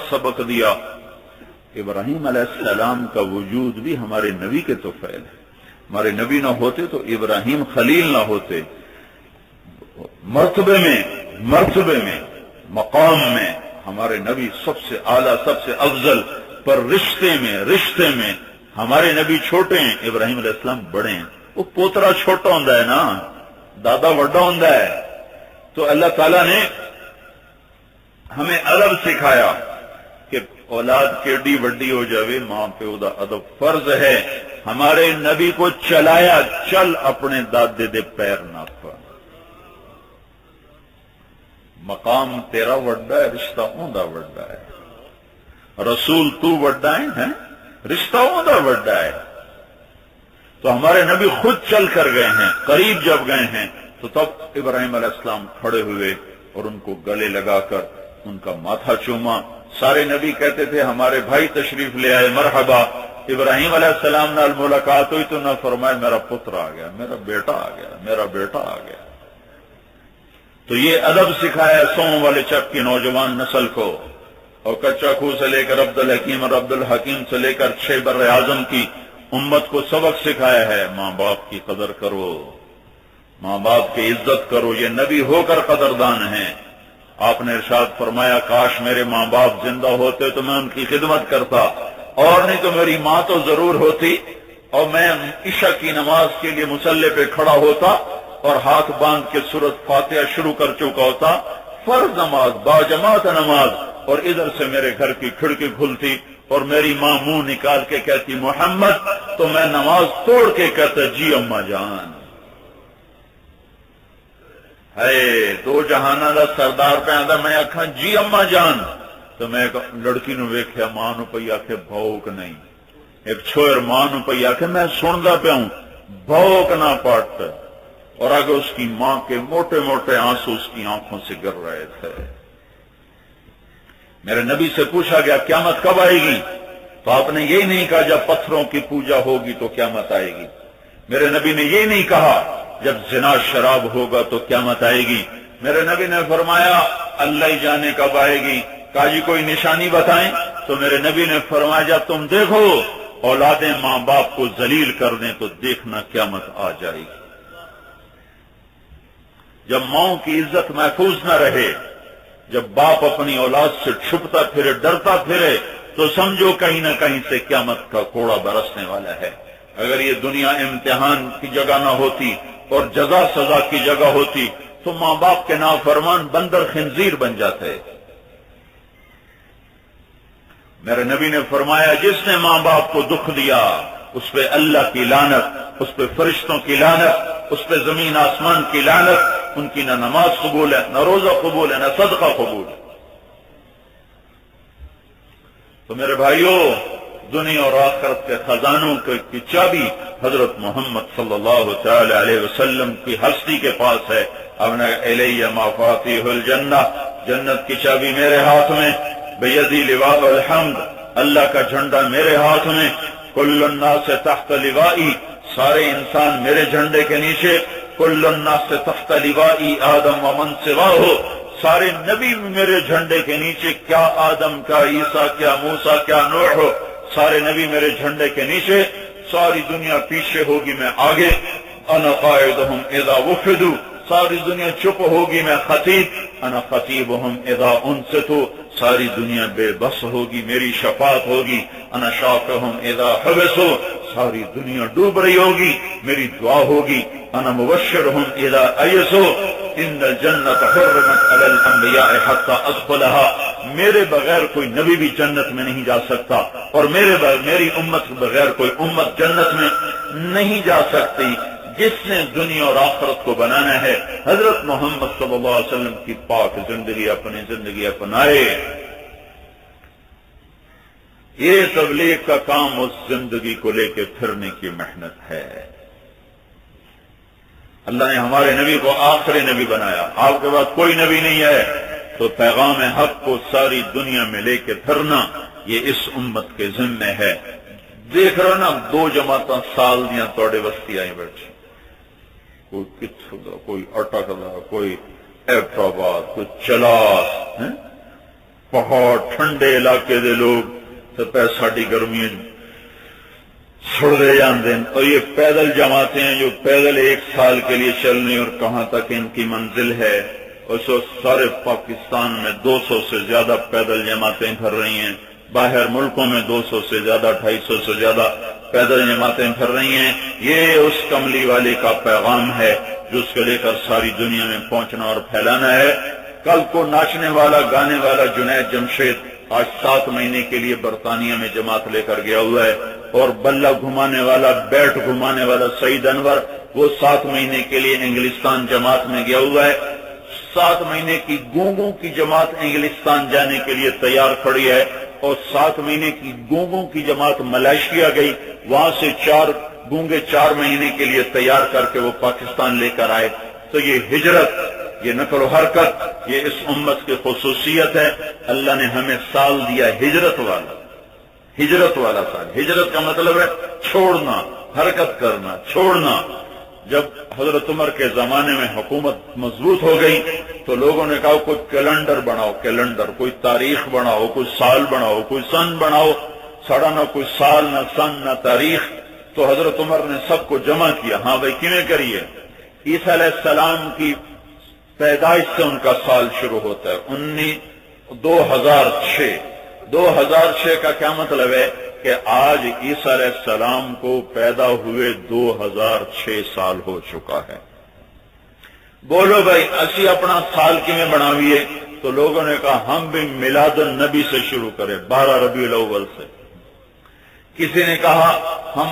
سبق دیا ابراہیم علیہ السلام کا وجود بھی ہمارے نبی کے تو فعل ہے ہمارے نبی نہ ہوتے تو ابراہیم خلیل نہ ہوتے مرتبے میں مقام میں ہمارے نبی سب سے اعلیٰ سب سے افضل پر رشتے میں ہمارے نبی چھوٹے ہیں ابراہیم علیہ السلام بڑے ہیں وہ پوترا چھوٹا ہوندا ہے نا دادا بڑا ہوندا ہے تو اللہ تعالیٰ نے ہمیں ادب سکھایا کہ اولاد کیڈی وڈی ہو جاوے ماں پیو دا ادب فرض ہے ہمارے نبی کو چلایا چل اپنے دادے دے پیر نہ پا مقام تیرا وڈا ہے، رشتہ اوندا وڈا ہے، رسول تو وڈا ہے، رشتہ اوندا وڈا ہے۔ تو ہمارے نبی خود چل کر گئے ہیں، قریب جب گئے ہیں تو تب ابراہیم علیہ السلام کھڑے ہوئے اور ان کو گلے لگا کر ان کا ماتھا چوما۔ سارے نبی کہتے تھے ہمارے بھائی تشریف لے آئے، مرحبا۔ ابراہیم علیہ السلام نال ملاقات ہوئی تو نہ فرمائے میرا پتر آ گیا، میرا بیٹا آ گیا، میرا بیٹا آ گیا۔ تو یہ ادب سکھایا سوم والے چک کی نوجوان نسل کو، اور کچا کھو سے لے کر عبد الحکیم اور عبد الحکیم سے لے کر 6 بر اعظم کی امت کو سبق سکھایا ہے، ماں باپ کی قدر کرو، ماں باپ کی عزت کرو، یہ نبی ہو کر قدردان ہیں۔ آپ نے ارشاد فرمایا کاش میرے ماں باپ زندہ ہوتے تو میں ان کی خدمت کرتا، اور نہیں تو میری ماں تو ضرور ہوتی، اور میں عشاء کی نماز کے لیے مصلی پہ کھڑا ہوتا اور ہاتھ باندھ کے سورۃ فاتحہ شروع کر چکا ہوتا، فرض نماز، باجماعت نماز، اور ادھر سے میرے گھر کی کھڑکی کھلتی اور میری ماں منہ نکال کے کہتی محمد، تو میں نماز توڑ کے کہتا جی اماں جان۔ ہے دو جہاناں دا سردار پہ آندا میں آکھاں جی اماں جان، تو میں ایک لڑکی نو ویکھیا ماں نو پئی آکھے بھوک نہیں، ایک چھوئر ماں نو پئی آکھے میں سندا پیا ہوں بھوک نہ پٹ، اور آگے اس کی ماں کے موٹے موٹے آنسو اس کی آنکھوں سے گر رہے تھے۔ میرے نبی سے پوچھا گیا قیامت کب آئے گی؟ تو آپ نے یہ نہیں کہا جب پتھروں کی پوجا ہوگی تو قیامت آئے گی۔ میرے نبی نے یہ نہیں کہا جب زنا شراب ہوگا تو قیامت آئے گی۔ میرے نبی نے فرمایا اللہ ہی جانے کب آئے گی، کہا جی کوئی نشانی بتائیں؟ تو میرے نبی نے فرمایا جب تم دیکھو اولادیں ماں باپ کو ذلیل کر دیں تو دیکھنا قیامت آ جائے گی۔ جب ماؤں کی عزت محفوظ نہ رہے، جب باپ اپنی اولاد سے چھپتا پھرے، ڈرتا پھرے، تو سمجھو کہیں نہ کہیں سے قیامت کا کوڑا برسنے والا ہے۔ اگر یہ دنیا امتحان کی جگہ نہ ہوتی اور جزا سزا کی جگہ ہوتی تو ماں باپ کے نافرمان بندر خنزیر بن جاتے۔ میرے نبی نے فرمایا جس نے ماں باپ کو دکھ دیا اس پہ اللہ کی لعنت، اس پہ فرشتوں کی لعنت، اس پہ زمین آسمان کی لعنت، ان کی نہ نماز قبول ہے، نہ روزہ قبول ہے، نہ صدقہ قبول ہے۔ تو میرے بھائیوں، دنیا اور آخرت کے خزانوں کی چابی حضرت محمد صلی اللہ تعالی علیہ وسلم کی ہستی کے پاس ہے۔ ابن الیہ مفاتیح الجنہ، جنت کی چابی میرے ہاتھ میں، بیدی لواء الحمد، اللہ کا جھنڈا میرے ہاتھ میں، کل الناس تحت لوائی، سارے انسان میرے جھنڈے کے نیچے، کل الناس تحت لوائی آدم ومن سواہ، سارے نبی میرے جھنڈے کے نیچے، کیا آدم، کیا عیسیٰ، کیا موسیٰ، کیا نوح، سارے نبی میرے جھنڈے کے نیچے، ساری دنیا پیچھے ہوگی میں آگے، انا قائدہم اذا وفدوا، ساری دنیا چپ ہوگی میں خطیب، انا خطیبہم اذا انصتوا، ساری دنیا بے بس ہوگی میری شفاعت ہوگی، انا شافعہم اذا حبسوا، ساری دنیا ڈوب رہی ہوگی میری دعا ہوگی، انا مبشرہم اذا ایسوا، ان الجنت حرمت علی الانبیاء حتی ادخلها، میرے بغیر کوئی نبی بھی جنت میں نہیں جا سکتا، اور میری امت کے بغیر کوئی امت جنت میں نہیں جا سکتی۔ جس نے دنیا اور آخرت کو بنانا ہے حضرت محمد صلی اللہ علیہ وسلم کی پاک زندگی اپنی زندگی اپنائے۔ یہ تبلیغ کا کام اس زندگی کو لے کے پھرنے کی محنت ہے۔ اللہ نے ہمارے نبی کو آخری نبی بنایا، آپ کے بعد کوئی نبی نہیں ہے، تو پیغام حق کو ساری دنیا میں لے کے پھرنا یہ اس امت کے ذمہ ہے۔ دیکھ رہا نا 2 جماعتاں سال دیاں توڑے وسطی آئی بیٹھی، کوئی کتھو دا، کوئی اٹک دا، کوئی ایبٹرآباد، کوئی چلاس، پہاڑ ٹھنڈے علاقے دے لوگ تو ساڑی گرمی چھوڑ دے جاندے ہیں، اور یہ پیدل جماعتیں ہیں جو پیدل 1 سال کے لیے چلنی، اور کہاں تک ان کی منزل ہے۔ اس وقت سارے پاکستان میں 200 سے زیادہ پیدل جماعتیں پھر رہی ہیں، باہر ملکوں میں 200 سے زیادہ، 250 سے زیادہ پیدل جماعتیں پھر رہی ہیں۔ یہ اس کملی والے کا پیغام ہے جو اس کو لے کر ساری دنیا میں پہنچنا اور پھیلانا ہے۔ کل کو ناچنے والا گانے والا جنید جمشید آج 7 مہینے کے لیے برطانیہ میں جماعت لے کر گیا ہوا ہے، اور بلہ گھمانے والا، بیٹ گھمانے والا سعید انور وہ 7 مہینے کے لیے انگلستان جماعت میں گیا ہوا ہے۔ 7 مہینے کی گونگوں کی جماعت انگلستان جانے کے لیے تیار کھڑی ہے، اور 7 مہینے کی گونگوں کی جماعت ملائیشیا گئی، وہاں سے 4 گونگے 4 مہینے کے لیے تیار کر کے وہ پاکستان لے کر آئے۔ تو یہ ہجرت، یہ نقل و حرکت، یہ اس امت کی خصوصیت ہے۔ اللہ نے ہمیں سال دیا ہجرت والا، ہجرت والا سال۔ ہجرت کا مطلب ہے چھوڑنا، حرکت کرنا، چھوڑنا۔ جب حضرت عمر کے زمانے میں حکومت مضبوط ہو گئی تو لوگوں نے کہا کوئی کیلنڈر بناؤ، کیلنڈر، کوئی تاریخ بناؤ، کوئی سال بناؤ، کوئی سن بناؤ۔ سڑا نہ کوئی سال، نہ سن، نہ تاریخ۔ تو حضرت عمر نے سب کو جمع کیا۔ ہاں بھائی کیویں کریے؟ عیسیٰ علیہ السلام کی پیدائش سے ان کا سال شروع ہوتا ہے، 2006۔ 2006 کا کیا مطلب ہے کہ آج عیسیٰ علیہ السلام کو پیدا ہوئے 2006 سال ہو چکا ہے۔ بولو بھائی اسی اپنا سال کیویں بناویے؟ تو لوگوں نے کہا ہم بھی میلاد النبی سے شروع کریں، 12 ربیع الاول سے۔ کسی نے کہا ہم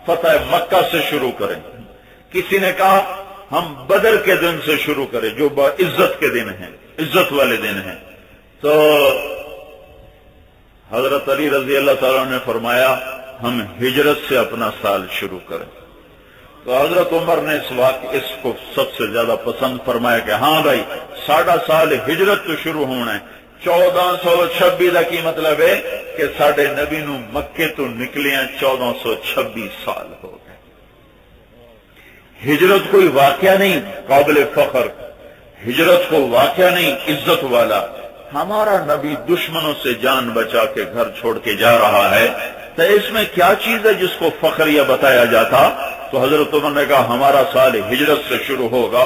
فتح مکہ سے شروع کریں، کسی نے کہا ہم بدر کے دن سے شروع کریں جو عزت کے دن ہیں، عزت والے دن ہیں۔ تو حضرت علی رضی اللہ تعالیٰ نے فرمایا ہم ہجرت سے اپنا سال شروع کریں۔ تو حضرت عمر نے اس کو سب سے زیادہ پسند فرمایا کہ ہاں بھائی ساڈا سال ہجرت تو شروع ہونا ہے۔ 1426 کی مطلب ہے کہ ساڈے نبی نو مکے تو نکلے ہیں 1426 سال ہو گئے۔ ہجرت کوئی واقعہ نہیں قابل فخر، ہجرت کو واقعہ نہیں عزت والا۔ ہمارا نبی دشمنوں سے جان بچا کے گھر چھوڑ کے جا رہا ہے، تو اس میں کیا چیز ہے جس کو فخریہ بتایا جاتا؟ تو حضرت عمر نے کہا ہمارا سال ہجرت سے شروع ہوگا۔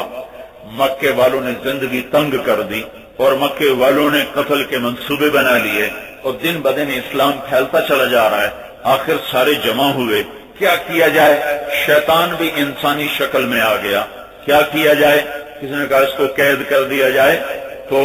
مکے والوں نے زندگی تنگ کر دی اور مکے والوں نے قتل کے منصوبے بنا لیے، اور دن بدن اسلام پھیلتا چلا جا رہا ہے۔ آخر سارے جمع ہوئے، کیا کیا جائے؟ شیطان بھی انسانی شکل میں آ گیا، کیا کیا جائے؟ کسی نے کہا اس کو قید کر دیا جائے، تو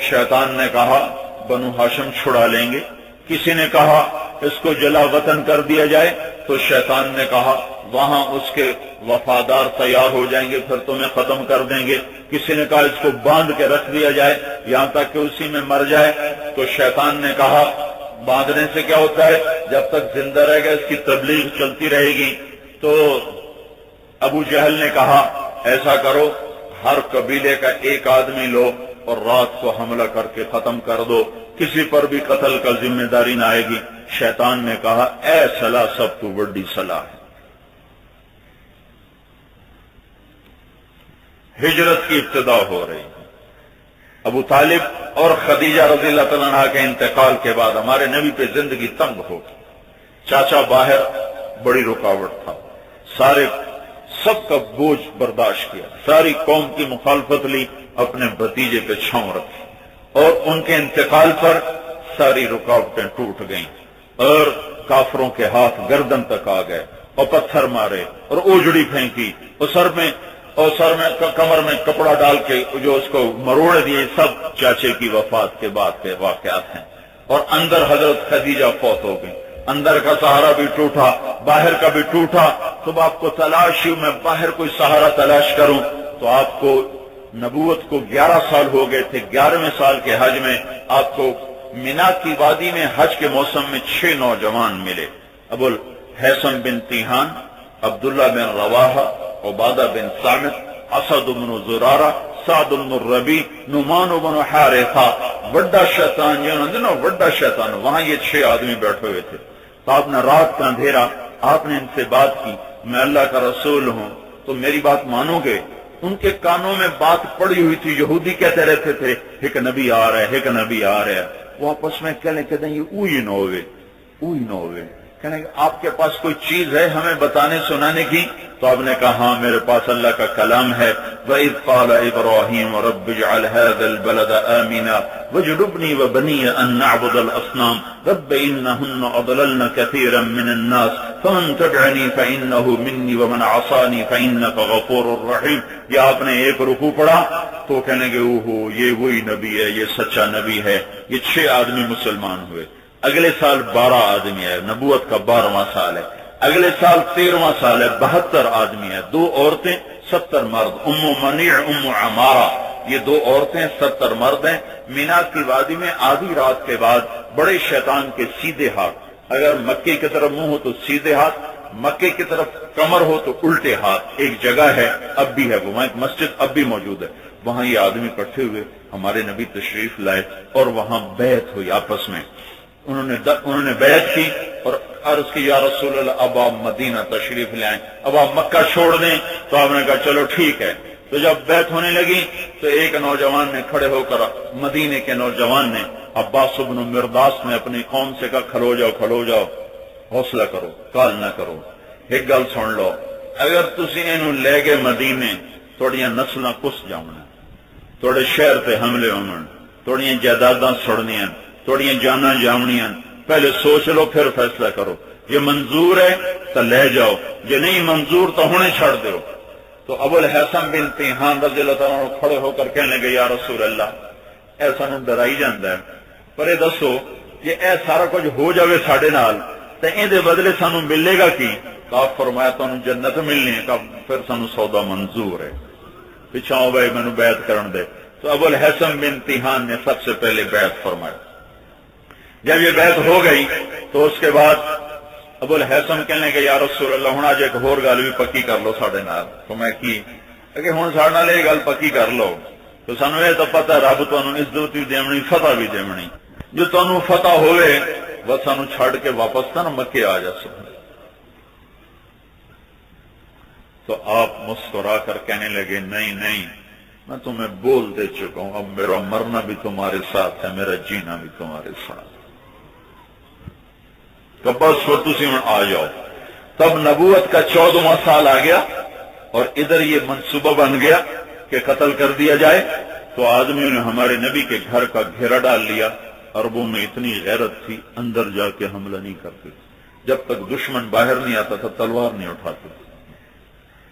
شیطان نے کہا بنو ہاشم چھڑا لیں گے۔ کسی نے کہا اس کو جلا وطن کر دیا جائے، تو شیطان نے کہا وہاں اس کے وفادار تیار ہو جائیں گے، پھر تمہیں ختم کر دیں گے۔ کسی نے کہا اس کو باندھ کے رکھ دیا جائے یہاں تک کہ اسی میں مر جائے، تو شیطان نے کہا باندھنے سے کیا ہوتا ہے؟ جب تک زندہ رہے گا اس کی تبلیغ چلتی رہے گی۔ تو ابو جہل نے کہا ایسا کرو ہر قبیلے کا ایک آدمی لو اور رات کو حملہ کر کے ختم کر دو، کسی پر بھی قتل کا ذمہ داری نہ آئے گی۔ شیطان نے کہا اے صلاح سب تو بڑی صلاح ہے۔ ہجرت کی ابتدا ہو رہی ہے۔ ابو طالب اور خدیجہ رضی اللہ تعالیٰ عنہ کے انتقال کے بعد ہمارے نبی پہ زندگی تنگ ہو گئی۔ چاچا باہر بڑی رکاوٹ تھا، سب کا بوجھ برداشت کیا، ساری قوم کی مخالفت لی، اپنے بھتیجے پہ چھاؤں رکھی، اور ان کے انتقال پر ساری رکاوٹیں ٹوٹ گئیں، اور کافروں کے ہاتھ گردن تک آ گئے، اور پتھر مارے اور اوجڑی پھینکی، اور سر میں کمر میں کپڑا ڈال کے جو اس کو مروڑ دیے۔ سب چاچے کی وفات کے بعد کے واقعات ہیں۔ اور اندر حضرت خدیجہ فوت ہو گئی، اندر کا سہارا بھی ٹوٹا، باہر کا بھی ٹوٹا۔ تو آپ کو تلاش میں باہر کوئی سہارا تلاش کروں تو آپ کو نبوت کو 11 سال ہو گئے تھے۔ 11ویں سال کے حج میں آپ کو مینا کی وادی میں حج کے موسم میں 6 نوجوان ملے، ابو الحسن بن تیہان، عبداللہ بن رواحہ، عبادہ بن صامت، اسد بن زرارہ، سعد بن الربیع، نعمان بن حارثہ۔ وڈا شیطان وڈا شیطان، وہاں یہ 6 آدمی بیٹھے ہوئے تھے۔ تو آپ نے رات کا اندھیرا، آپ نے ان سے بات کی میں اللہ کا رسول ہوں تو میری بات مانو گے؟ ان کے کانوں میں بات پڑی ہوئی تھی، یہودی کہتے رہتے تھے ایک نبی آ رہا ہے، ایک نبی آ رہا ہے۔ وہ آپس میں کہتے ہیں یہ اوئی نہ ہوئے، کہنے کہ آپ کے پاس کوئی چیز ہے ہمیں بتانے سنانے کی؟ تو آپ نے کہا ہاں میرے پاس اللہ کا کلام ہے۔ وَإِذْ قَالَ إِبْرَاهِيمُ رَبِّ اجْعَلْ هَذَا الْبَلَدَ آمِنًا وَاجْنُبْنِي وَبَنِيَّ أَن نَّعْبُدَ الْأَصْنَامَ رَبِّ إِنَّهُنَّ أَضْلَلْنَ كَثِيرًا مِّنَ النَّاسِ فَمَن تَبِعَنِي فَإِنَّهُ مِنِّي وَمَنْ عَصَانِي فَإِنَّكَ غَفُورٌ رَّحِيمٌ۔ یہ آپ نے ایک رکوع پڑھا تو کہنے کہ اوہو یہ وہی نبی ہے، یہ سچا نبی ہے۔ یہ 6 آدمی مسلمان ہوئے۔ اگلے سال 12 آدمی ہے، نبوت کا 12واں سال ہے۔ اگلے سال 13واں سال ہے، 72 آدمی ہے، 2 عورتیں 70 مرد، ام منیع ام عمارہ، یہ دو عورتیں 70 مرد ہیں. مینا کی وادی میں آدھی رات کے بعد بڑے شیطان کے سیدھے ہاتھ، اگر مکے کی طرف منہ ہو تو سیدھے ہاتھ، مکے کی طرف کمر ہو تو الٹے ہاتھ. ایک جگہ ہے، اب بھی ہے، وہاں ایک مسجد اب بھی موجود ہے. وہاں یہ آدمی اکٹھے ہوئے، ہمارے نبی تشریف لائے اور وہاں بیعت ہوئی آپس میں. انہوں نے بیعت کی اور عرض کی یا رسول اللہ اب آپ مدینہ تشریف لائیں، اب آپ مکہ چھوڑ دیں. تو آپ نے کہا چلو ٹھیک ہے. تو جب بیعت ہونے لگی تو ایک نوجوان نے کھڑے ہو کر، مدینے کے نوجوان نے، عباس بن مرداس نے اپنی قوم سے کہا کھلو جاؤ کھلو جاؤ، حوصلہ کرو، کال نہ کرو. ایک گل سن لو، اگر تسی اینو لے گئے مدینے تھوڑیاں نسلاں کس جاؤں، تھوڑے شہر تے حملے ہون، تھوڑیاں جائیداداں سڑنیاں، تھوڑیاں جاناں جاونیاں. پہلے سوچ لو پھر فیصلہ کرو. یہ منظور ہے تو لے جاؤ، یہ نہیں منظور تو ہونے چھڑ دو. تو ابو الحسن بن تیہان رضی اللہ تعالیٰ عنہ کھڑے ہو کر کہنے لگے یا رسول اللہ ایسا نوں ڈرائی جاندا ہے، پر یہ دسو یہ اے سارا کچھ ہو جاوے ساڈے نال تے این دے بدلے سانو ملے گا کی؟ تو آپ فرمایا تانوں جنت ملنی ہے. کہ پھر سانو سودا منظور ہے، پچھاؤ بھائی مینوں بیعت کرن دے. تو ابو الحسن بن تیہان نے سب سے پہلے بیعت فرمایا. جب یہ بیعت ہو گئی تو اس کے بعد ابو الحسن کہنے کہ یا رسول اللہ ہن اج ایک ہور گل بھی پکی کر لو ساڈے نال. تو میں کی کہ ہن ساڈے نال یہ گل پکی کر لو. تو سانو یہ تو پتہ رب تانوں عزت بھی دیونی، فتح بھی دیونی. جو تانوں فتح ہوئے بس سانو چھڑ کے واپس نہ مکے آ جا سکے. تو آپ مسکرا کر کہنے لگے نہیں نہیں، میں تمہیں بول دے چکا ہوں، اب میرا مرنا بھی تمہارے ساتھ ہے، میرا جینا بھی تمہارے ساتھ. تو بس وہ تسی ہن آ جاؤ. تب نبوت کا 14واں سال آ گیا اور ادھر یہ منصوبہ بن گیا کہ قتل کر دیا جائے. تو آدمیوں نے ہمارے نبی کے گھر کا گھیرا ڈال لیا. عربوں میں اتنی غیرت تھی، اندر جا کے حملہ نہیں کرتے، جب تک دشمن باہر نہیں آتا تھا تلوار نہیں اٹھاتے.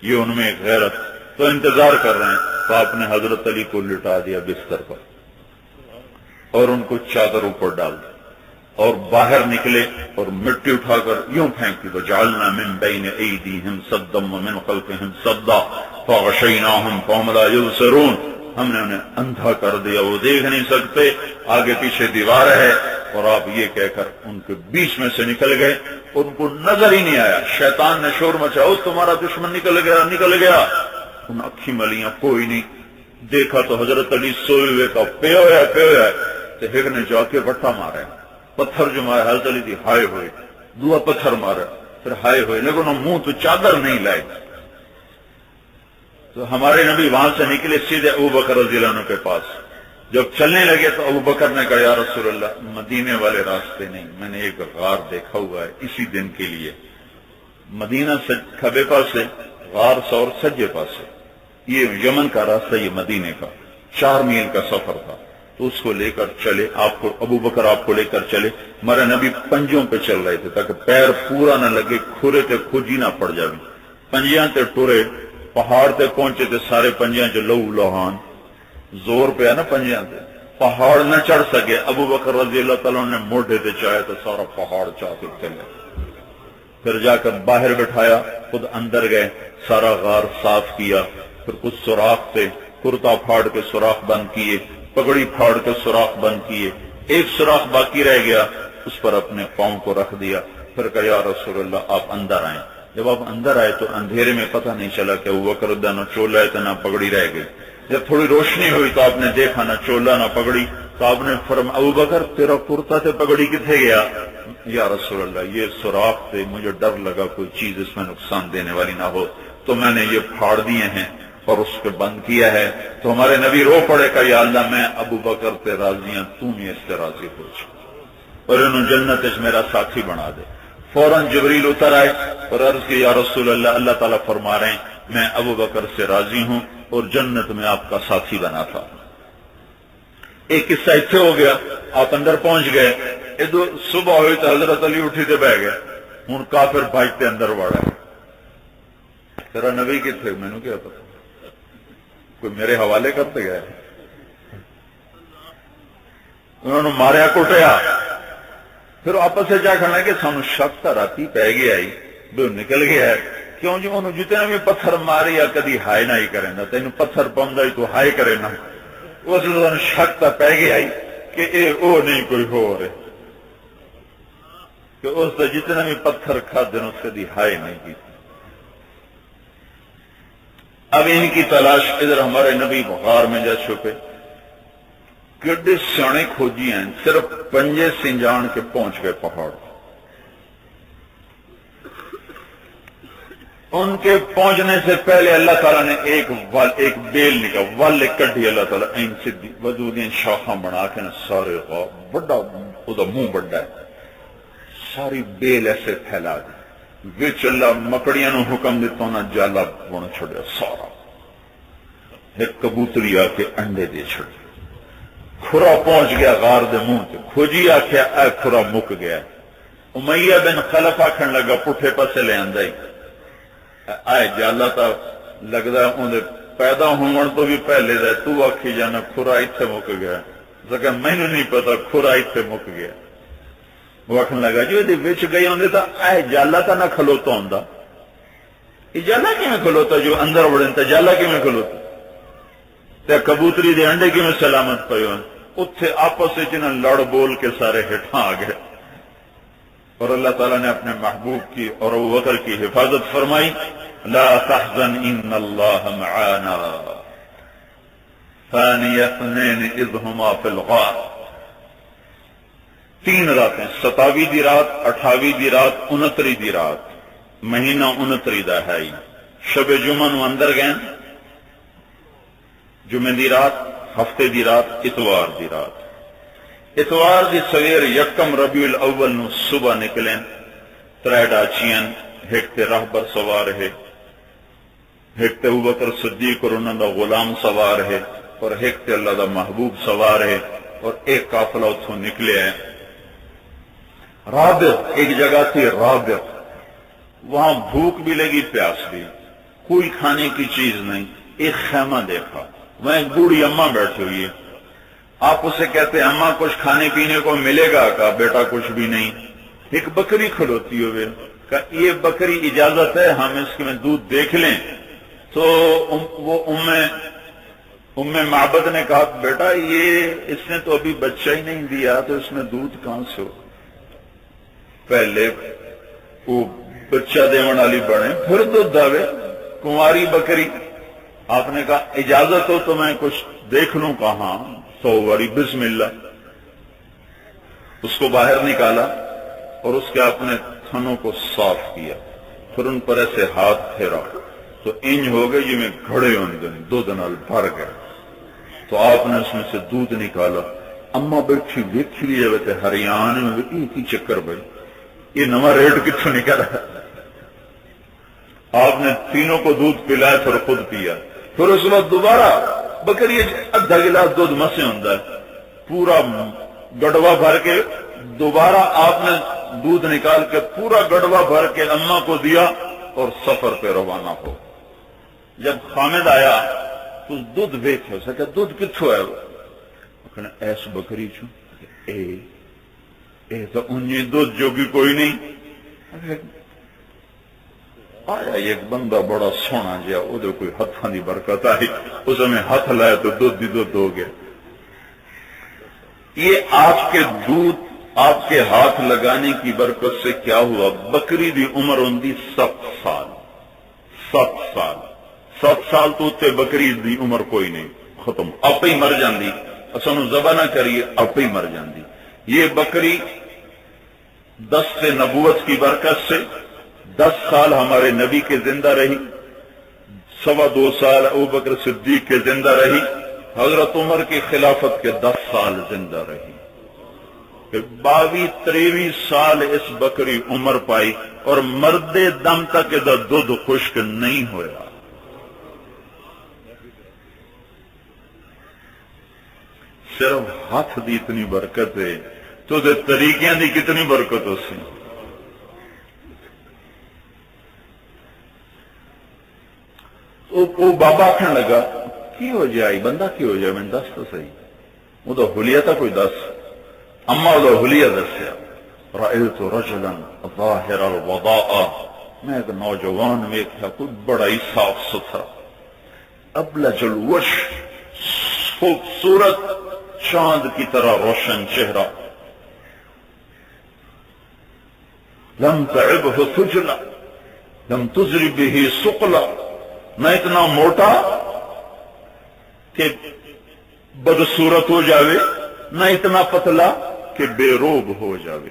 یہ ان میں ایک غیرت. تو انتظار کر رہے ہیں. تو آپ نے حضرت علی کو لٹا دیا بستر پر اور ان کو چادر اوپر ڈال دی اور باہر نکلے اور مٹی اٹھا کر یوں پھینکی. تو جعلنا من بین ایدیہم صدا ومن خلفہم صدا فغشیناہم فہم لا یبصرون. ہم نے انہیں اندھا کر دیا، وہ دیکھ نہیں سکتے، آگے پیچھے دیوار ہے. اور آپ یہ کہہ کر ان کے بیچ میں سے نکل گئے، ان کو نظر ہی نہیں آیا. شیطان نے شور مچایا تمہارا دشمن نکل گیا نکل گیا. ان اکھی ملیاں کوئی نہیں. دیکھا تو حضرت علی سوئے ہوئے کا پیا ہوا ہے. تو ایک نے جا کے بٹا مارا، پتھر جو مارا حضرت علی دی ہائے ہوئے، دعا پتھر مارا، پھر ہائے ہوئے، لیکن منہ تو چادر نہیں لائے. تو ہمارے نبی وہاں سے نکلے سیدھے ابو بکر رضی اللہ عنہ کے پاس. جب چلنے لگے تو ابو بکر نے کہا یا رسول اللہ مدینے والے راستے نہیں، میں نے ایک غار دیکھا ہوا ہے اسی دن کے لیے. مدینہ سے کھبے پاس سے غار سور سجے پاس سے، یہ یمن کا راستہ، یہ مدینے کا 4 میل کا سفر تھا. تو اس کو لے کر چلے، آپ کو ابو بکر آپ کو لے کر چلے. ہمارے نبی پنجوں پہ چل رہے تھے تاکہ پیر پورا نہ لگے، کھرے تے کھجی نہ پڑ جائے. پنجیاں تے ٹرے، پہاڑ تے پہنچے تے سارے پنجیاں چ لہو لہان، زور پہ ہے نا پنجیاں تے، پہاڑ نہ چڑھ سکے. ابو بکر رضی اللہ تعالیٰ نے موڈے تے چاہے تو سارا پہاڑ چاہ کے چلے. پھر جا کر باہر بٹھایا، خود اندر گئے، سارا غار صاف کیا. پھر کچھ سوراخ تھے، کرتا پھاڑ کے سوراخ بند کیے، پگڑی پھاڑ کے سوراخ بند کیے. ایک سوراخ باقی رہ گیا، اس پر اپنے پاؤں کو رکھ دیا. پھر کہا یا رسول اللہ آپ اندر آئیں. جب آپ اندر آئے تو اندھیرے میں پتہ نہیں چلا کہ ابو بکر نہ چولا ہے تو نہ پگڑی رہ گئی. جب تھوڑی روشنی ہوئی تو آپ نے دیکھا نہ چولا نہ پگڑی. تو آپ نے فرمایا ابو بکر تیرا کرتا سے پگڑی کتنے گیا؟ یا رسول اللہ یہ سوراخ سے مجھے ڈر لگا کوئی چیز اس میں نقصان دینے والی نہ ہو، تو میں نے یہ پھاڑ دیے ہیں اور اس کے بند کیا ہے. تو ہمارے نبی رو پڑے کہ یا اللہ میں ابو بکر تے راضی ہوں، تو بھی اس سے راضی ہو جا اور انہوں جنت اس میرا ساتھی بنا دے. فوراً جبریل اتر آئے اور عرض کی یا رسول اللہ اللہ تعالیٰ فرما رہے ہیں میں ابو بکر سے راضی ہوں اور جنت میں آپ کا ساتھی بنا تھا. ایک قصہ اتنے ہو گیا، آپ اندر پہنچ گئے. ادھر صبح ہوئی تو حضرت علی اٹھی تے بہ گئے. ہوں کافر بھاجتے اندر وڑا، تیرا نبی کتنے مینوں کیا پتا، کوئی میرے حوالے کرتے گئے. انہوں نے ماریا کٹیا. پھر آپس سے جا کھڑنا کہ سانو شک تو راتی پی گیا ہی بھی نکل گیا ہے. کیوں جو انہوں جتنے بھی پتھر مارے یا کدی ہائے نہ ہی کرے نا، تینوں پتھر پاؤں تو ہائے کرے نا. اس شک تو پی گیا کہ یہ وہ نہیں کوئی ہو رہے کہ اس کا جتنا بھی پتھر کھادے اس کدی ہائے نہیں کی. اب ان کی تلاش ادھر ہمارے نبی غار میں جا چھپے. کڈے سیانے کھوجی ہیں صرف پنجے سنجان کے پہنچ گئے پہاڑ. ان کے پہنچنے سے پہلے اللہ تعالیٰ نے ایک بیل نکال ول کڈی. اللہ تعالیٰ این سیدھی وجود شاخاں بنا کے سارے بڑا منہ بڑا ہے ساری بیل ایسے پھیلا دی. وچ اللہ مکڑیاں نو حکم دیتا نہ جالا بن چھڑیا سارا. ایک کبوتری آ کے انڈے دے چھڑی. کھرا پہنچ گیا غار دے منہ تے. کھوجی آخیا اے کھرا مک گیا. امیہ بن خلف آکھن لگا پٹھے پاسے لے آندا ہی آئے جالا تا لگدا اون پیدا ہون تو بھی پہلے دے تو آکھی جانا کھرا ایتھے مک گیا. کہ مینوں نہیں پتا کھرا ایتھے مک گیا. وہ آخر لگا جی وہ وچ گئی ہوندے تا اے جالا تا نہ کھلوتا ہوندا. یہ جالا کیویں کھلوتا جو اندر وڑن تے جالا کیویں کھلوتا تے کبوتری دے انڈے کیویں سلامت پئے ہون. اتھے آپس وچ نہ لڑ بول کے سارے ہٹھاں آ گئے. اور اللہ تعالیٰ نے اپنے محبوب کی اور ابو بکر کی حفاظت فرمائی. لا تحزن ان اللہ معانا ثانی اثنین اذ ہما فی الغار. 3 راتیں 27 دی رات 28 دی رات 29 دی رات مہینہ 29 دا ہے. شب جمعہ نو اندر گئے جمعہ دی رات ہفتے دی رات اتوار دی رات. اتوار دی سویر یکم ربیع الاول نو صبح نکلیں. 3 ڈاچیاں ایک تے راہبر سوار ہے ایک تے ابوبکر صدیق اور انہوں دا غلام سوار ہے اور ایک تے اللہ دا محبوب سوار ہے اور ایک قافلہ اتھوں نکلے ہیں. رابط ایک جگہ تھی رابط. وہاں بھوک بھی لگی پیاس بھی کوئی کھانے کی چیز نہیں. ایک خیمہ دیکھا وہاں ایک بوڑھی اماں بیٹھی ہوئی ہے. آپ اسے کہتے ہیں اماں کچھ کھانے پینے کو ملے گا؟ کہا بیٹا کچھ بھی نہیں. ایک بکری کھلوتی ہوئے کہا یہ بکری اجازت ہے ہم اس میں دودھ دیکھ لیں؟ تو وہ ام معبد نے کہا بیٹا یہ اس نے تو ابھی بچہ ہی نہیں دیا تو اس میں دودھ کہاں سے ہو؟ پہلے وہ بچہ دیون والی بنے پھر دودھ داوے. کنواری بکری. آپ نے کہا اجازت ہو تو میں کچھ دیکھ لوں. کہاں 100 باری بسم اللہ. اس کو باہر نکالا اور اس کے اپنے تھنوں کو صاف کیا پھر ان پر ایسے ہاتھ پھیرا تو انج ہو گئے جی میں گھڑے ہونے دودھ نال بھر گئے. تو آپ نے اس میں سے دودھ نکالا. اما بیٹھی ویکھی بھی جب ہریان میں کی چکر بھائی یہ نواں ریٹ کتوں نکلا. آپ نے تینوں کو دودھ پلایا پھر خود پیا. پھر اس بعد دوبارہ بکری ادھا گلاس دودھ مسے ہوتا ہے پورا گڑوا بھر کے دوبارہ آپ نے دودھ نکال کے پورا گڑوا بھر کے اماں کو دیا اور سفر پہ روانہ ہو. جب خامد آیا تو دودھ ویکھے سکے دودھ کتوں ہے؟ ایس بکری چو اے تو انجی دودھ جو بھی کوئی نہیں. آیا ایک بندہ بڑا سونا جہا وہ کوئی ہاتھوں کی برکت آئی اس میں ہاتھ لایا تو دودھ ہی دودھ ہو گیا. یہ آپ کے دودھ آپ کے ہاتھ لگانے کی برکت سے کیا ہوا؟ بکری دی عمر ہوندی 7 سال. 7 سال تو تے بکری دی عمر کوئی نہیں ختم آپ ہی مر جاندی. اسانو ذبح نہ کریے آپ ہی مر جاندی. یہ بکری 10 سے نبوت کی برکت سے 10 سال ہمارے نبی کے زندہ رہی. 2.25 سال ابوبکر صدیق کے زندہ رہی. حضرت عمر کی خلافت کے 10 سال زندہ رہی. 22-23 سال اس بکری عمر پائی اور مرد دم تک دودھ خشک نہیں ہویا. صرف ہاتھ دی اتنی برکت ہے تو دے طریقیاں دی کتنی برکت ہو سی. وہ بابا کہنے لگا کی ہو جائے بندہ کی ہو جائے میں دس تو صحیح. وہ تو حلیہ تھا کوئی دس. اما وہ حلیہ دسیا. رأیت رجلا ظاہر الوضاء میں ایک نوجوان ویکھیا کوئی بڑا ہی صاف ستھرا ابلج الوجه خوبصورت چاند کی طرح روشن چہرہ، لم تعبہ سجلا لم تزر بہ ثقلا، نہ اتنا موٹا کہ بدصورت ہو جاوے، نہ اتنا پتلا کہ بے روب ہو جاوے،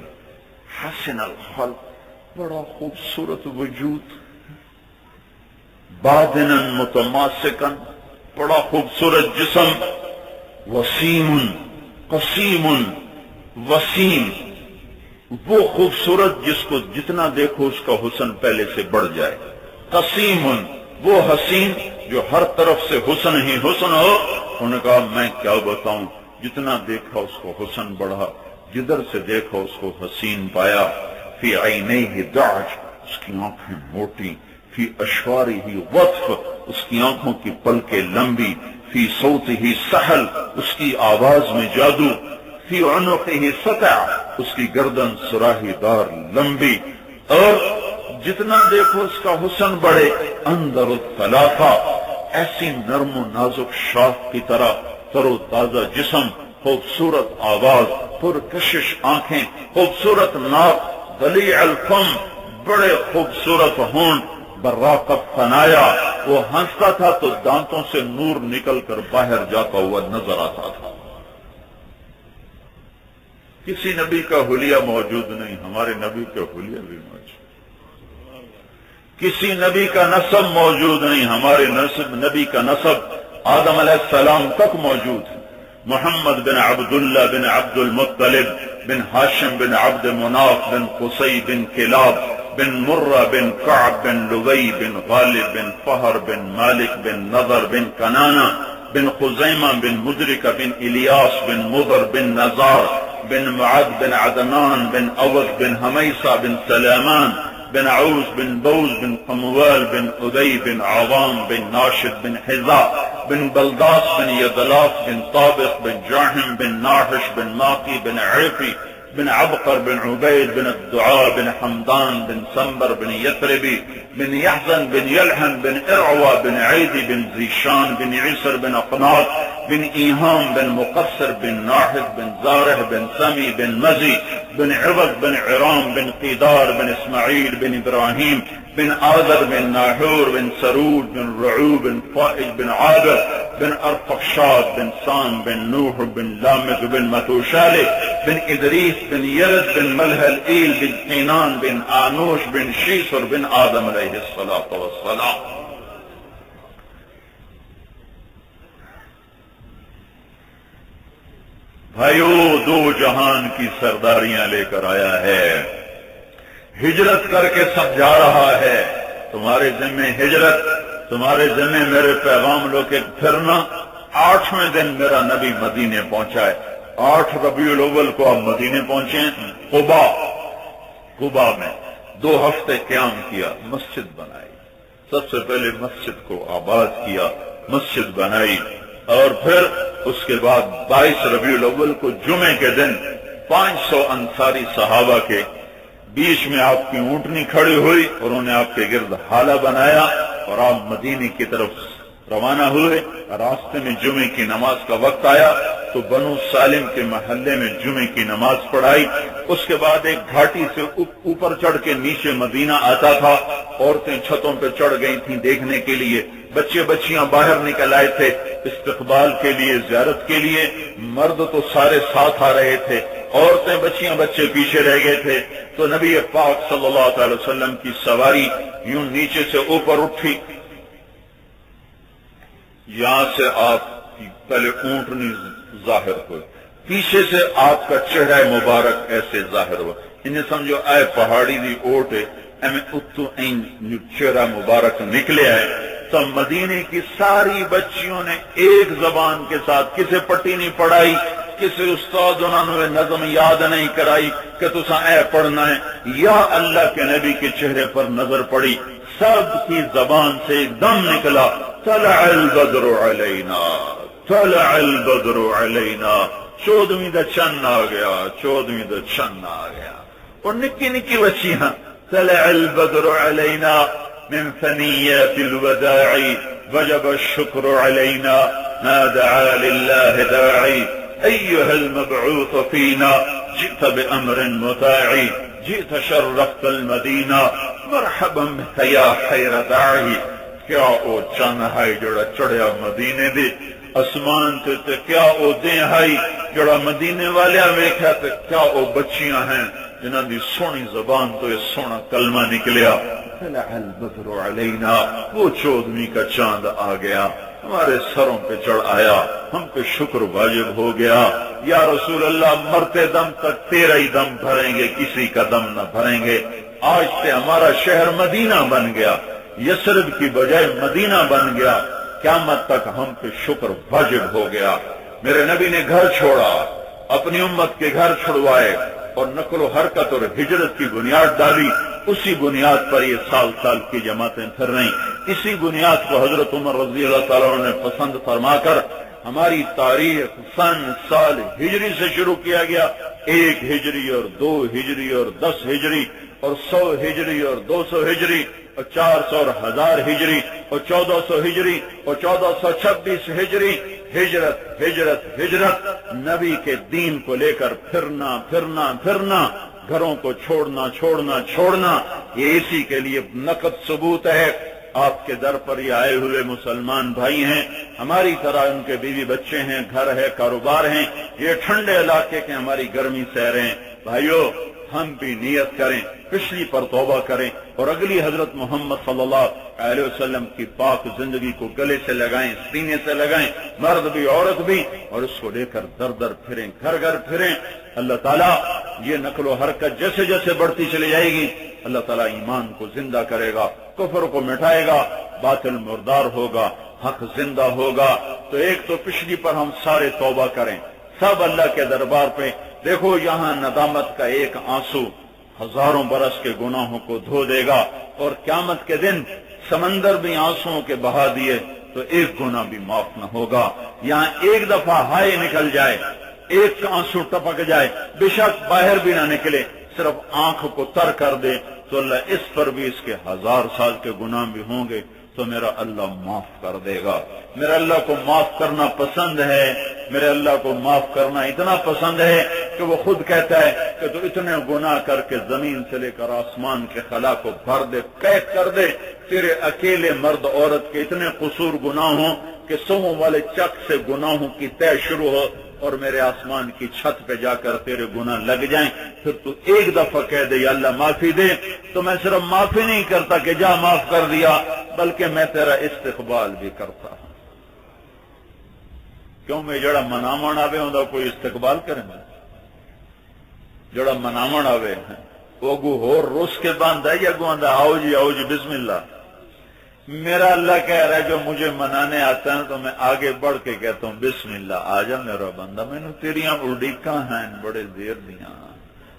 حسن الخلق، بڑا خوبصورت وجود، باطنا متماسکا، بڑا خوبصورت جسم، وسیم قسیم وسیم، وہ خوبصورت جس کو جتنا دیکھو اس کا حسن پہلے سے بڑھ جائے، قسیم وہ حسین جو ہر طرف سے حسن ہی حسن ہو۔ انہوں نے کہا میں کیا بتاؤں، جتنا دیکھا اس کو حسن بڑھا، جدھر سے دیکھا اس کو حسین پایا۔ فی عینیہ دعج، اس کی آنکھیں موٹی، فی اشوارہ وطف، اس کی آنکھوں کی پلکیں لمبی، فی صوتہ سحل، اس کی آواز میں جادو، فی عنقہ سطع، اس کی گردن سراہی دار لمبی، اور جتنا دیکھو اس کا حسن بڑھے۔ اندر الثلاثہ، ایسی نرم و نازک شاخ کی طرح تر و تازہ جسم، خوبصورت آواز، پرکشش آنکھیں، خوبصورت ناک، ضلیع الفم، بڑے خوبصورت ہونٹ، براقت ثنایا، وہ ہنستا تھا تو دانتوں سے نور نکل کر باہر جاتا ہوا نظر آتا تھا۔ کسی نبی کا حلیہ موجود نہیں، ہمارے نبی کا حلیہ بھی موجود، کسی نبی کا نسب موجود نہیں، ہمارے نبی کا نسب آدم علیہ السلام تک موجود ہے۔ محمد بن عبداللہ بن عبد المطلب بن ہاشم بن عبد مناف بن قصی بن کلاب بن مرہ بن کعب بن لوی بن غالب بن فہر بن مالک بن نضر بن کنانہ بن خزیمہ بن مدرکہ بن الیاس بن مضر بن نزار بن معد بن عدنان بن اوس بن حمیصہ بن سلیمان بن عوس بن بوز بن قموال بن ادی بن عوام بن ناشد بن حذاء بن بلداس بن یدلاف بن طابق بن جاحم بن ناحش بن ماقی بن عرفی بن عبقر بن عبید بن الدعاء بن حمدان بن سنبر بن یثربی بن یحزن بن یلحن بن ارعوى بن عیدی بن زیشان بن عیسر بن اقناط بن ایہام بن مقصر بن ناحد بن زارح بن سمی بن مزی بن عوض بن عرام بن قیدار بن اسماعیل بن ابراہیم بن آذر بن ناحور بن سرود بن رعو بن فائج بن عابر بن ارفخشاد بن سام بن نوح بن لامت بن متوشالح بن ادریس بن یرد بن ملح الایل بن قینان بن آنوش بن شیسر بن آدم علیہ السلام۔ بھائیو، دو جہان کی سرداریاں لے کر آیا ہے، ہجرت کر کے سب جا رہا ہے۔ تمہارے ذمہ ہجرت، تمہارے ذمہ میرے پیغام لو کے پھرنا۔ 8ویں دن میرا نبی مدینے پہنچا ہے، 8 ربیع الاول کو آپ مدینے پہنچے ہیں۔ قباء میں 2 ہفتے قیام کیا، مسجد بنائی، سب سے پہلے مسجد کو آباد کیا، مسجد بنائی، اور پھر اس کے بعد 22 ربیع الاول کو جمعے کے دن 500 انصاری صحابہ کے بیچ میں آپ کی اونٹنی کھڑی ہوئی اور انہوں نے آپ کے گرد حالہ بنایا اور آپ مدینے کی طرف روانہ ہوئے۔ راستے میں جمعے کی نماز کا وقت آیا تو بنو سالم کے محلے میں جمعے کی نماز پڑھائی۔ اس کے بعد ایک گھاٹی سے اوپر چڑھ کے نیچے مدینہ آتا تھا، عورتیں چھتوں پہ چڑھ گئی تھیں دیکھنے کے لیے، بچے بچیاں باہر نکل آئے تھے استقبال کے لیے، زیارت کے لیے۔ مرد تو سارے ساتھ آ رہے تھے، عورتیں بچیاں بچے پیچھے رہ گئے تھے۔ تو نبی پاک صلی اللہ علیہ وسلم کی سواری یوں نیچے سے اوپر اٹھی، یہاں سے آپ کی پہلے اونٹنی ظاہر ہوئی، پیچھے سے آپ کا چہرہ مبارک ایسے ظاہر ہوا، انہیں سمجھو اے پہاڑی دی اوٹے ایمیں اتو این چہرہ مبارک نکلے آئے۔ تو مدینے کی ساری بچیوں نے ایک زبان کے ساتھ، کسے پٹی نہیں پڑھائی، کسی استاد انہوں نے نظم یاد نہیں کرائی کہ تسا اے پڑھنا ہے، یا اللہ کے نبی کے چہرے پر نظر پڑی، سب کی زبان سے ایک دم نکلا، طلع البدر علینا، طلع البدر علینا، 14ویں دا چن آ گیا، 14ویں دا چن آ گیا۔ اور نکی نکی بچیاں، طلع البدر علینا من ثنیات الوداع وجب الشکر علینا، ما دعا لله داعي أيها المبعوث فينا جئت بأمر مطاع جئت شرفت المدینہ مرحبا بك يا خیر داعی. کیا او چن ہے جڑا چڑھیا مدینے دے اسمان تے کیا او دیں ہے جڑا مدینے والے ویکھیا تے کیا او بچیاں ہیں جنہاں دی سونی زبان تو یہ سونا کلمہ نکلیا. طلع البدر علینا، وہ 14ویں کا چاند آ گیا ہمارے سروں پہ چڑھ آیا، ہم پہ شکر واجب ہو گیا. یا رسول اللہ مرتے دم تک تیرا ہی دم بھریں گے، کسی کا دم نہ بھریں گے. آج سے ہمارا شہر مدینہ بن گیا، یثرب کی بجائے مدینہ بن گیا، قیامت تک ہم پہ شکر واجب ہو گیا. میرے نبی نے گھر چھوڑا، اپنی امت کے گھر چھڑوائے اور نقل و حرکت اور ہجرت کی بنیاد ڈالی. اسی بنیاد پر یہ سال سال کی جماعتیں پھر رہی. اسی بنیاد کو حضرت عمر رضی اللہ تعالیٰ عنہ نے پسند فرما کر ہماری تاریخ سن سال ہجری سے شروع کیا گیا. 1 ہجری اور 2 ہجری اور 10 ہجری اور 100 ہجری اور 200 ہجری اور 400 اور 1000 ہجری اور 1400 ہجری اور 1426 ہجری. ہجرت ہجرت ہجرت، نبی کے دین کو لے کر پھرنا پھرنا پھرنا، گھروں کو چھوڑنا چھوڑنا چھوڑنا. یہ اسی کے لیے نقد ثبوت ہے. آپ کے در پر یہ آئے ہوئے مسلمان بھائی ہیں، ہماری طرح ان کے بیوی بچے ہیں، گھر ہے، کاروبار ہیں. یہ ٹھنڈے علاقے کے ہماری گرمی سہ رہے ہیں. بھائیو ہم بھی نیت کریں، پچھلی پر توبہ کریں اور اگلی حضرت محمد صلی اللہ علیہ وسلم کی پاک زندگی کو گلے سے لگائیں، سینے سے لگائیں، مرد بھی عورت بھی، اور اس کو لے کر در در پھریں، گھر گھر پھریں. اللہ تعالیٰ یہ نقل و حرکت جیسے جیسے بڑھتی چلی جائے گی اللہ تعالیٰ ایمان کو زندہ کرے گا، کفر کو مٹائے گا، باطل مردار ہوگا، حق زندہ ہوگا. تو ایک تو پچھلی پر ہم سارے توبہ کریں سب اللہ کے دربار پہ. دیکھو یہاں ندامت کا ایک آنسو ہزاروں برس کے گناہوں کو دھو دے گا، اور قیامت کے دن سمندر بھی آنسوؤں کے بہا دیے تو ایک گناہ بھی معاف نہ ہوگا. یہاں ایک دفعہ ہائے نکل جائے، ایک آنسو ٹپک جائے، بے شک باہر بھی نہ نکلے، صرف آنکھ کو تر کر دے تو اللہ اس پر بھی اس کے 1000 سال کے گناہ بھی ہوں گے تو میرا اللہ معاف کر دے گا. میرا اللہ کو معاف کرنا پسند ہے. میرے اللہ کو معاف کرنا اتنا پسند ہے کہ وہ خود کہتا ہے کہ تو اتنے گناہ کر کے زمین سے لے کر آسمان کے خلا کو بھر دے، قید کر دے. تیرے اکیلے مرد عورت کے اتنے قصور گناہ ہوں کہ 100 والے چک سے گناہوں کی طے شروع ہو اور میرے آسمان کی چھت پہ جا کر تیرے گناہ لگ جائیں. پھر تو ایک دفعہ کہہ دے یا اللہ معافی دے، تو میں صرف معافی نہیں کرتا کہ جا معاف کر دیا، بلکہ میں تیرا استقبال بھی کرتا ہوں. کیوں میں جڑا مناون آوے ہوں کوئی استقبال کریں گے؟ جڑا مناون آوے ہیں وہ گو ہور روس کے باندھ ہے یا گو آندہ آؤ جی بسم اللہ. میرا اللہ کہہ رہا ہے جو مجھے منانے آتا ہے تو میں آگے بڑھ کے کہتا ہوں بسم اللہ آجا میرا بندہ، میں نے تیریاں اڑیکاں ہیں بڑے دیر دیاں.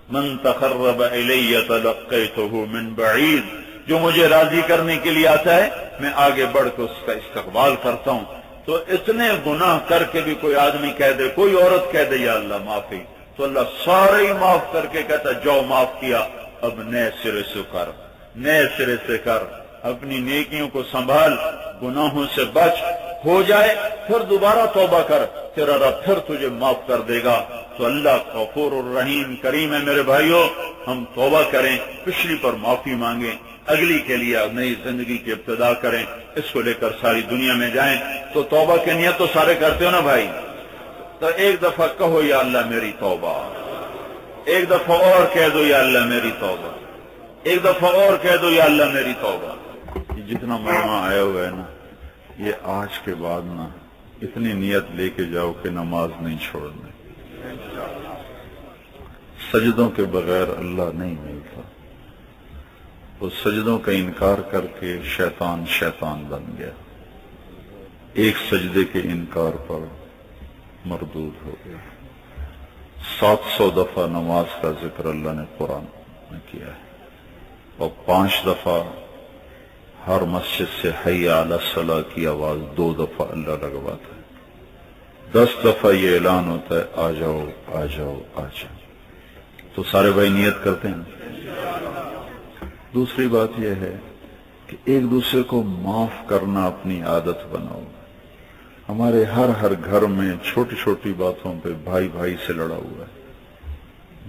من تقرب الی تلقیتہ من بعید، جو مجھے راضی کرنے کے لیے آتا ہے میں آگے بڑھ کے اس کا استقبال کرتا ہوں. تو اتنے گناہ کر کے بھی کوئی آدمی کہہ دے، کوئی عورت کہہ دے یا اللہ معافی، تو اللہ سارے ہی معاف کر کے کہتا جو معاف کیا اب نئے سرے سے کر، نئے سرے سے کر، اپنی نیکیوں کو سنبھال، گناہوں سے بچ، ہو جائے پھر دوبارہ توبہ کر، تیرا رب پھر تجھے معاف کر دے گا. تو اللہ غفور الرحیم کریم ہے. میرے بھائیوں ہم توبہ کریں، پچھلی پر معافی مانگیں، اگلی کے لیے نئی زندگی کی ابتدا کریں، اس کو لے کر ساری دنیا میں جائیں. تو توبہ کی نیت تو سارے کرتے ہو نا بھائی؟ تو ایک دفعہ کہو یا اللہ میری توبہ، ایک دفعہ اور کہہ دو یا اللہ میری توبہ، ایک دفعہ اور کہہ دو یا اللہ میری توبہ. جتنا مجمع آیا ہوا ہے نا، یہ آج کے بعد نا اتنی نیت لے کے جاؤ کہ نماز نہیں چھوڑنا. سجدوں کے بغیر اللہ نہیں ملتا. وہ سجدوں کا انکار کر کے شیطان بن گیا. ایک سجدے کے انکار پر مردود ہو گیا. 700 دفعہ نماز کا ذکر اللہ نے قرآن میں کیا ہے، اور 5 دفعہ ہر مسجد سے حی علی الصلاۃ کی آواز 2 دفعہ اللہ لگواتا ہے. 10 دفعہ یہ اعلان ہوتا ہے آ جاؤ آ جاؤ آ جاؤ. تو سارے بھائی نیت کرتے ہیں. دوسری بات یہ ہے کہ ایک دوسرے کو معاف کرنا اپنی عادت بناؤ. ہمارے ہر گھر میں چھوٹی چھوٹی باتوں پہ بھائی بھائی سے لڑا ہوا ہے،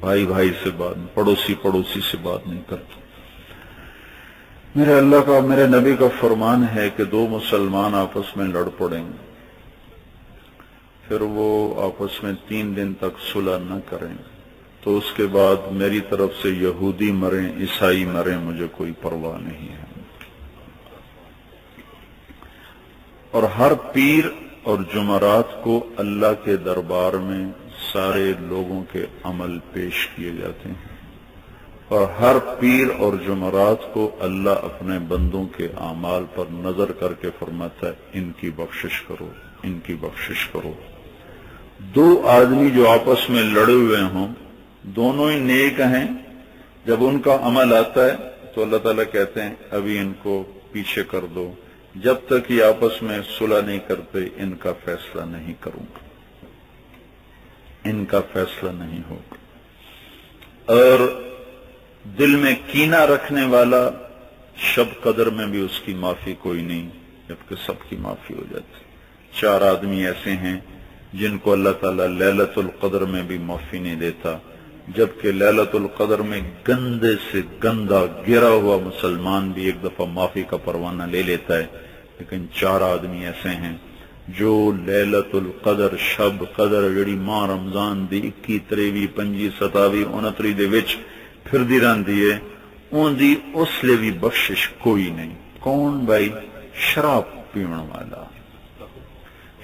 بھائی بھائی سے بات، پڑوسی پڑوسی سے بات نہیں کرتا۔ میرے اللہ کا، میرے نبی کا فرمان ہے کہ دو مسلمان آپس میں لڑ پڑیں پھر وہ آپس میں 3 دن تک صلح نہ کریں تو اس کے بعد میری طرف سے یہودی مریں عیسائی مریں مجھے کوئی پرواہ نہیں ہے۔ اور ہر پیر اور جمعرات کو اللہ کے دربار میں سارے لوگوں کے عمل پیش کیے جاتے ہیں، اور ہر پیر اور جمعرات کو اللہ اپنے بندوں کے اعمال پر نظر کر کے فرماتا ہے ان کی بخشش کرو، ان کی بخشش کرو۔ 2 آدمی جو آپس میں لڑے ہوئے ہوں، دونوں ہی نیک ہیں، جب ان کا عمل آتا ہے تو اللہ تعالیٰ کہتے ہیں ابھی ان کو پیچھے کر دو، جب تک یہ آپس میں صلح نہیں کرتے ان کا فیصلہ نہیں کروں گا، ان کا فیصلہ نہیں ہوگا۔ اور دل میں کینہ رکھنے والا شب قدر میں بھی اس کی معافی کوئی نہیں، جبکہ سب کی معافی ہو جاتی۔ 4 آدمی ایسے ہیں جن کو اللہ تعالیٰ لیلۃ القدر میں بھی معافی نہیں دیتا، جبکہ لیلۃ القدر میں گندے سے گندا گرا ہوا مسلمان بھی ایک دفعہ معافی کا پروانہ لے لیتا ہے، لیکن 4 آدمی ایسے ہیں جو لیلۃ القدر شب قدر جڑی ماہ رمضان دی 21 23 25 27 29 دے وچ پھردی رہندی ہے، اون دی اس لیے بھی بخشش کوئی نہیں۔ کون بھائی؟ شراب پینے والا،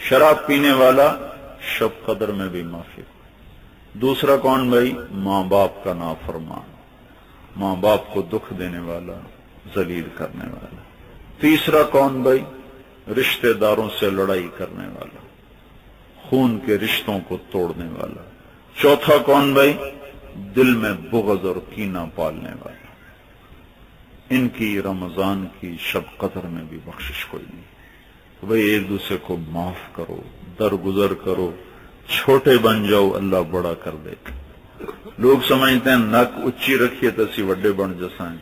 شراب پینے والا شب قدر میں بھی معافی۔ دوسرا کون بھائی؟ ماں باپ کا نافرمان، ماں باپ کو دکھ دینے والا، ذلیل کرنے والا۔ تیسرا کون بھائی؟ رشتہ داروں سے لڑائی کرنے والا، خون کے رشتوں کو توڑنے والا۔ چوتھا کون بھائی؟ دل میں بغض اور کینہ پالنے والا۔ ان کی رمضان کی شب قدر میں بھی بخشش کوئی نہیں۔ تو بھائی ایک دوسرے کو معاف کرو، درگزر کرو، چھوٹے بن جاؤ، اللہ بڑا کر دے۔ لوگ سمجھتے ہیں نک اچھی رکھیے تو اسی وڈے بن جسائیں،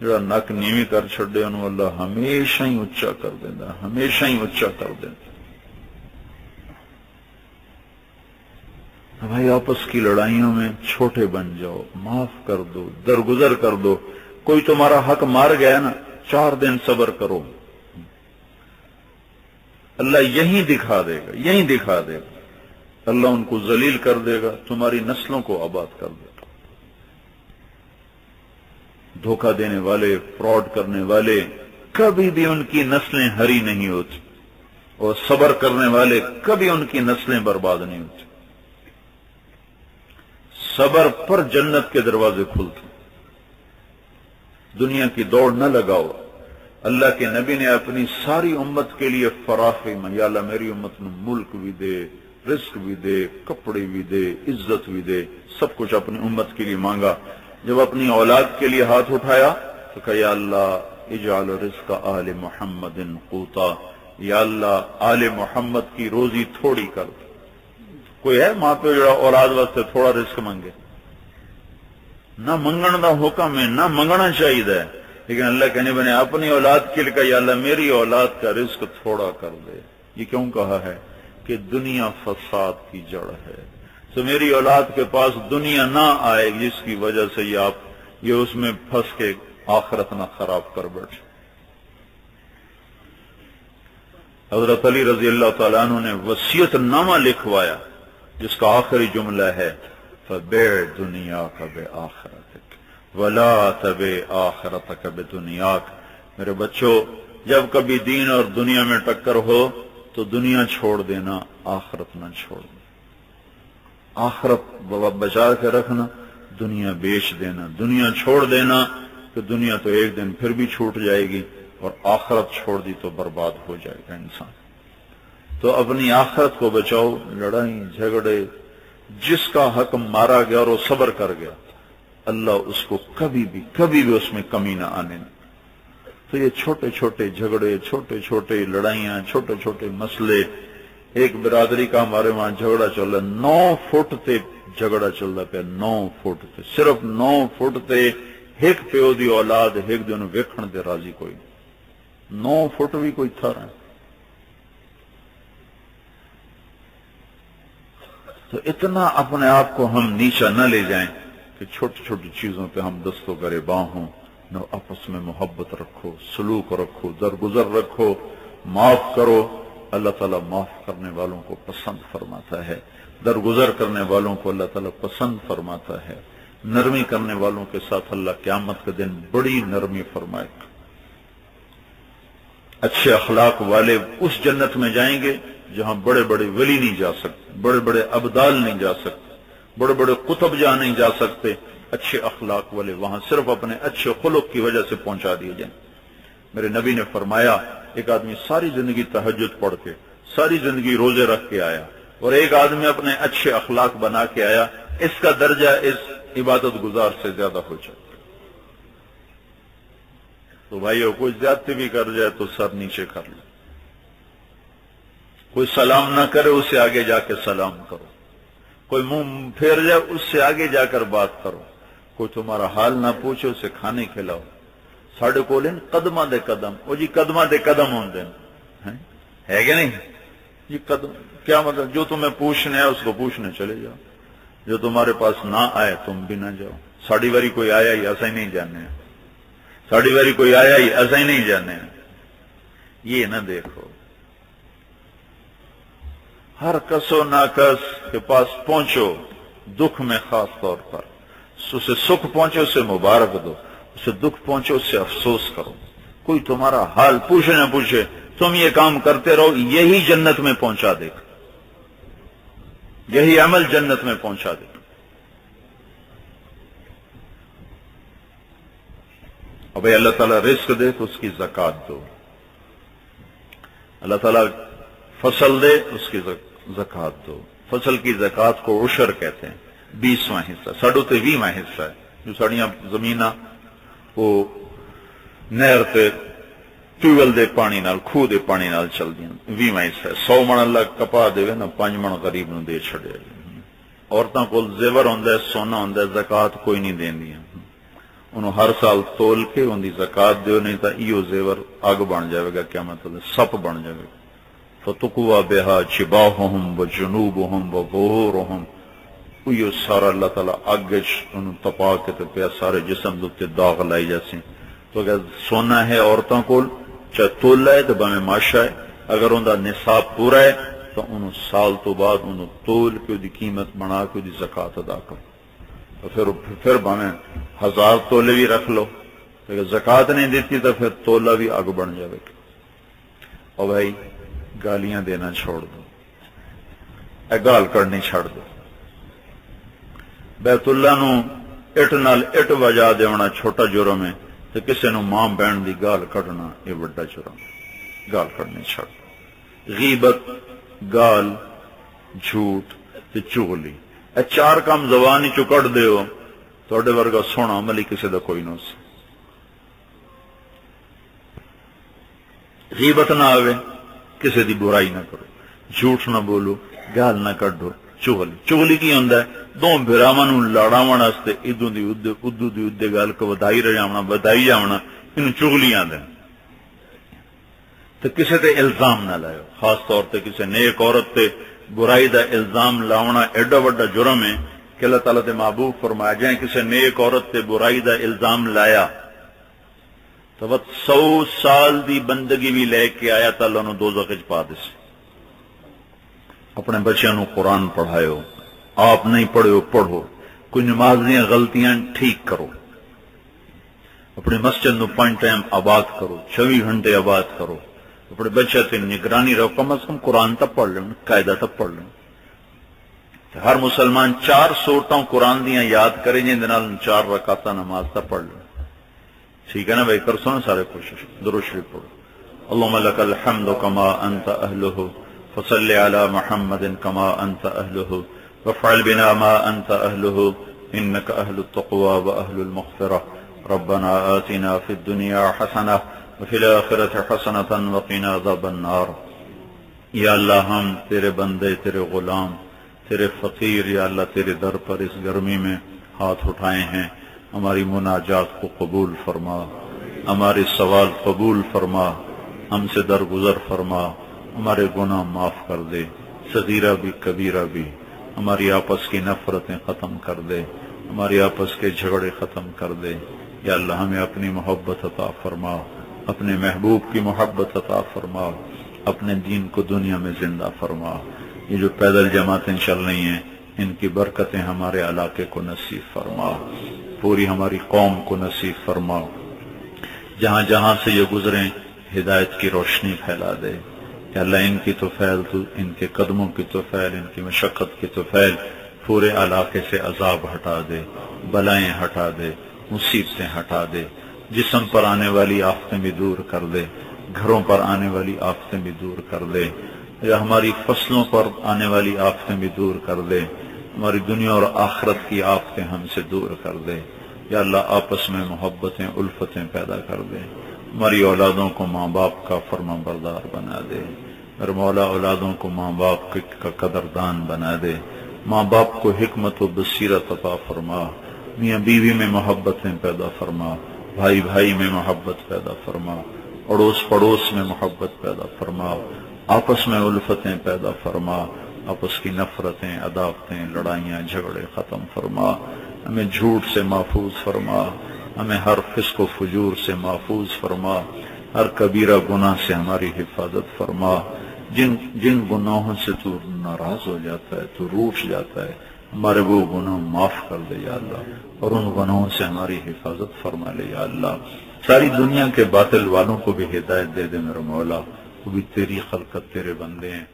جڑا نک نیوی کر چھڑے انہوں اللہ ہمیشہ ہی اچا کر دینا، ہمیشہ ہی اچا کر دینا۔ بھائی آپس کی لڑائیوں میں چھوٹے بن جاؤ، معاف کر دو، درگزر کر دو۔ کوئی تمہارا حق مار گیا نا، 4 دن صبر کرو، اللہ یہیں دکھا دے گا، یہیں دکھا دے گا، اللہ ان کو ذلیل کر دے گا، تمہاری نسلوں کو آباد کر دے گا۔ دھوکہ دینے والے، فراڈ کرنے والے، کبھی بھی ان کی نسلیں ہری نہیں ہوتی، اور صبر کرنے والے کبھی ان کی نسلیں برباد نہیں ہوتی۔ صبر پر جنت کے دروازے کھلتے۔ دنیا کی دوڑ نہ لگاؤ۔ اللہ کے نبی نے اپنی ساری امت کے لیے فراخی میں، یا اللہ میری امت میں ملک بھی دے، رزق بھی دے، کپڑے بھی دے، عزت بھی دے، سب کچھ اپنی امت کے لیے مانگا۔ جب اپنی اولاد کے لیے ہاتھ اٹھایا تو کہا یا اللہ اجعل رزق آل محمد قوتا، یا اللہ آل محمد کی روزی تھوڑی کر۔ کوئی ہے ماں پہ جڑا اولاد واسطے تھوڑا رزق منگے؟ نہ منگن دا حکم ہے، نہ منگنا چاہیے، لیکن اللہ کہنے بنے اپنی اولاد کے لیے کہا یا اللہ میری اولاد کا رزق تھوڑا کر دے۔ یہ کیوں کہا ہے؟ کہ دنیا فساد کی جڑ ہے، تو میری اولاد کے پاس دنیا نہ آئے جس کی وجہ سے یہ اس میں پھنس کے آخرت نہ خراب کر بیٹھے۔ حضرت علی رضی اللہ تعالیٰ عنہ نے وصیت نامہ لکھوایا جس کا آخری جملہ ہے فَبِعْ دُنْيَاكَ بِآخِرَتِكَ وَلَا تَبِعْ آخِرَتَكَ بِدُنْيَاكَ۔ میرے بچوں، جب کبھی دین اور دنیا میں ٹکر ہو تو دنیا چھوڑ دینا، آخرت نہ چھوڑ دینا۔ آخرت بچا کے رکھنا، دنیا بیچ دینا، دنیا چھوڑ دینا، کہ دنیا تو ایک دن پھر بھی چھوٹ جائے گی، اور آخرت چھوڑ دی تو برباد ہو جائے گا انسان۔ تو اپنی آخرت کو بچاؤ۔ لڑائی جھگڑے، جس کا حق مارا گیا اور وہ صبر کر گیا، اللہ اس کو کبھی بھی اس میں کمی نہ آنے دے۔ تو یہ چھوٹے چھوٹے جھگڑے، چھوٹے چھوٹے لڑائیاں، چھوٹے چھوٹے مسئلے۔ ایک برادری کا ہمارے وہاں جھگڑا چل رہا، 9 فٹ تے جھگڑا چل رہا پہ، 9 فٹ تے، صرف 9 فٹ تے ایک پیو دی اولاد ایک دن ویکھن دے راضی کوئی 9 فٹ بھی کوئی تھا رہا۔ تو اتنا اپنے آپ کو ہم نیچا نہ لے جائیں کہ چھوٹی چھوٹی چیزوں پہ ہم دست و گریباں ہوں. نہ آپس میں محبت رکھو، سلوک رکھو، درگزر رکھو، معاف کرو. اللہ تعالیٰ معاف کرنے والوں کو پسند فرماتا ہے، درگزر کرنے والوں کو اللہ تعالیٰ پسند فرماتا ہے. نرمی کرنے والوں کے ساتھ اللہ قیامت کے دن بڑی نرمی فرمائے گا. اچھے اخلاق والے اس جنت میں جائیں گے جہاں بڑے بڑے ولی نہیں جا سکتے، بڑے بڑے ابدال نہیں جا سکتے، بڑے بڑے قطب جہاں نہیں جا سکتے. اچھے اخلاق والے وہاں صرف اپنے اچھے خلق کی وجہ سے پہنچا دیے جائیں. میرے نبی نے فرمایا ایک آدمی ساری زندگی تہجد پڑھ کے، ساری زندگی روزے رکھ کے آیا، اور ایک آدمی اپنے اچھے اخلاق بنا کے آیا، اس کا درجہ اس عبادت گزار سے زیادہ ہو جائے. تو بھائیو، کوئی زیادتی بھی کر جائے تو سر نیچے کر لے. کوئی سلام نہ کرے اسے آگے جا کے سلام کرو. کوئی منہ پھیر جائے اس سے آگے جا کر بات کرو. کوئی تمہارا حال نہ پوچھے اسے کھانے کھلاؤ. ساڑھے کو لین قدمہ دے قدم. وہ جی قدمہ دے قدم ہوں دیں ہے کہ نہیں جی؟ قدم کیا مطلب؟ جو تمہیں پوچھنے ہے اس کو پوچھنے چلے جاؤ، جو تمہارے پاس نہ آئے تم بھی نہ جاؤ. ساڑھی واری کوئی آیا ہی ایسا ہی نہیں جانے ہیں، ساڑھی واری کوئی آیا ہی ایسا ہی نہیں جانے ہیں. یہ نہ دیکھو. ہر کس و ناکس کے پاس پہنچو، دکھ میں خاص طور پر اسے سکھ پہنچے اسے مبارک دو، اسے دکھ پہنچے اس سے افسوس کرو. کوئی تمہارا حال پوچھے نہ پوچھے تم یہ کام کرتے رہو، یہی جنت میں پہنچا دے گا، یہی عمل جنت میں پہنچا دے گا. اب اللہ تعالیٰ رزق دے تو اس کی زکات دو. اللہ تعالیٰ فصل دے اس کی زکات دو. فصل کی زکات کو عشر کہتے ہیں، 20واں حصہ. ساڑھو تے 20واں حصہ ہے جو ساڑیاں زمیناں وہ نہر تے ٹیوبل دے پانی نال، کھو دے پانی نال چل دیا. 20واں حصہ ہے. 100 من اللہ کپا دے نا 5 من غریب نو دے چھڑے. عورتاں کول زیور ہوندا ہے، سونا ہوندا ہے، زکات کوئی نہیں دیندیاں. انہوں ہر سال تول کے ان دی زکات دیو، نہیں تا ایو زیور اگ بن جاوے گا، کیا مطلب سپ بن جاوے گا. فتقوا بها جباههم وجنوبهم وظهورهم. یہ سارا اللہ تعالیٰ اگج انہوں تپا کے تو پیا سارے جسم دوتے داغ لائی جیسے. تو اگر سونا ہے عورتوں کو چاہے تولا ہے تو بہمیں معاشا ہے، اگر ان کا نصاب پورا ہے تو انہوں سال تو بعد انہوں تول کے دی قیمت بنا کے دی زکات ادا کرو. تو پھر بہمیں 1000 تولے بھی رکھ لو، اگر زکات نہیں دیتی تو پھر تولا بھی آگ بن جائے گا. اور بھائی گالیاں دینا چھوڑ دو، گال کرنی چھڑ دو. بیت اللہ نو اٹ نال اٹ وجا دیونا چھوٹا جرم ہے، تو کسے نو ماں بہن دی گال کڈنا یہ بڑا جرم. گال کڈنی چھڑ دو. غیبت، گال، جھوٹ تے چغلی، اے 4 کام زبانی چو کڈ دیو تواڈے ورگا سونا عمل ہی کسے دا کوئی نہ سی. غیبت نہ آوے، کسے دی برائی نہ کرو، جھوٹ نہ بولو، گال نہ کڈو. چغلی کی ہوندا ہے؟ دو بھراواں نوں لڑاون واسطے ادو دی ادے گل کو ودائی جاونا، اینوں چغلی آندے. تو کسے تے الزام نہ لائیو، خاص طور تے کسے نیک عورت تے برائی دا الزام لاونا ایڈا وڈا جرم ہے کہ اللہ تعالیٰ دے محبوب فرمایا جائیں کسے نیک عورت تے برائی دا الزام لایا تو 100 سال دی بندگی بھی لے کے آیا تو اللہ نو دوزخ وچ پا دے. اپنے بچیاں نو قرآن پڑھائیو، آپ نہیں پڑھو پڑھو. کوئی نماز دیاں غلطیاں ٹھیک کرو. اپنے مسجد نو 5 ٹائم آباد کرو، 24 گھنٹے آباد کرو. اپنے بچے سے نگرانی رہو، کم از کم قرآن تک پڑھ لیں، قاعدہ تک پڑھ لیں. ہر مسلمان 4 سورتوں قرآن دیاں یاد کریں جن دنال 4 رکعتہ نماز تک پڑھ لیں. ٹھیک ہے نا بھائی؟ کر سو نا سارے کوشش. درود شریف پڑھو. اللهم لك الحمد كما انت اهله فصل على محمد كما انت اهله وافعل بنا ما انت اهله انك اهل التقوى واهل المغفرة. ربنا آتنا في الدنيا حسنة وفي الآخرة حسنة وقنا عذاب النار. یا اللہ ہم تیرے بندے، تیرے غلام، تیرے فقیر، یا اللہ تیرے در پر اس گرمی میں ہاتھ اٹھائے ہیں. ہماری مناجات کو قبول فرما، ہمارے سوال قبول فرما، ہم سے درگزر فرما، ہمارے گناہ معاف کر دے، صغیرہ بھی کبیرہ بھی. ہماری آپس کی نفرتیں ختم کر دے، ہماری آپس کے جھگڑے ختم کر دے۔ یا اللہ ہمیں اپنی محبت عطا فرما، اپنے محبوب کی محبت عطا فرما، اپنے دین کو دنیا میں زندہ فرما۔ یہ جو پیدل جماعتیں چل رہی ہیں ان کی برکتیں ہمارے علاقے کو نصیب فرما، پوری ہماری قوم کو نصیب فرما۔ جہاں جہاں سے یہ گزریں ہدایت کی روشنی پھیلا دے۔ یا اللہ ان کی طفیل تو، ان کے قدموں کی طفیل، ان کی مشقت کی طفیل پورے علاقے سے عذاب ہٹا دے، بلائیں ہٹا دے، مصیبتیں ہٹا دے، جسم پر آنے والی آفتیں بھی دور کر دے، گھروں پر آنے والی آفتیں بھی دور کر دے، یا ہماری فصلوں پر آنے والی آفتیں بھی دور کر دے، ہماری دنیا اور آخرت کی آفتیں ہم سے دور کر دے۔ یا اللہ آپس میں محبتیں، الفتیں پیدا کر دے، ہماری اولادوں کو ماں باپ کا فرما بردار بنا دے۔ میرے مولا اولادوں کو ماں باپ کا قدردان بنا دے، ماں باپ کو حکمت و بصیرت عطا فرما، میاں بیوی میں محبتیں پیدا فرما، بھائی بھائی میں محبت پیدا فرما، اڑوس پڑوس میں محبت پیدا فرما، آپس میں الفتیں پیدا فرما، آپس کی نفرتیں، عداوتیں، لڑائیاں، جھگڑے ختم فرما، ہمیں جھوٹ سے محفوظ فرما، ہمیں ہر فسق و فجور سے محفوظ فرما، ہر کبیرہ گناہ سے ہماری حفاظت فرما۔ جن گناہوں سے تو ناراض ہو جاتا ہے، تو روٹھ جاتا ہے، ہمارے وہ گناہ معاف کر دے یا اللہ، اور ان گناہوں سے ہماری حفاظت فرما لے یا اللہ۔ ساری دنیا کے باطل والوں کو بھی ہدایت دے دے میرے مولا، وہ بھی تیری خلقت، تیرے بندے ہیں۔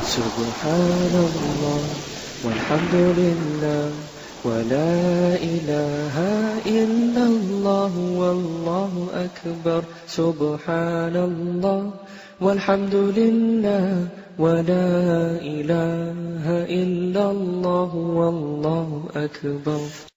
سبحان اللہ والحمد للہ ولا الہ الا اللہ واللہ اکبر۔ سبحان اللہ والحمد للہ ولا الہ الا اللہ واللہ اکبر۔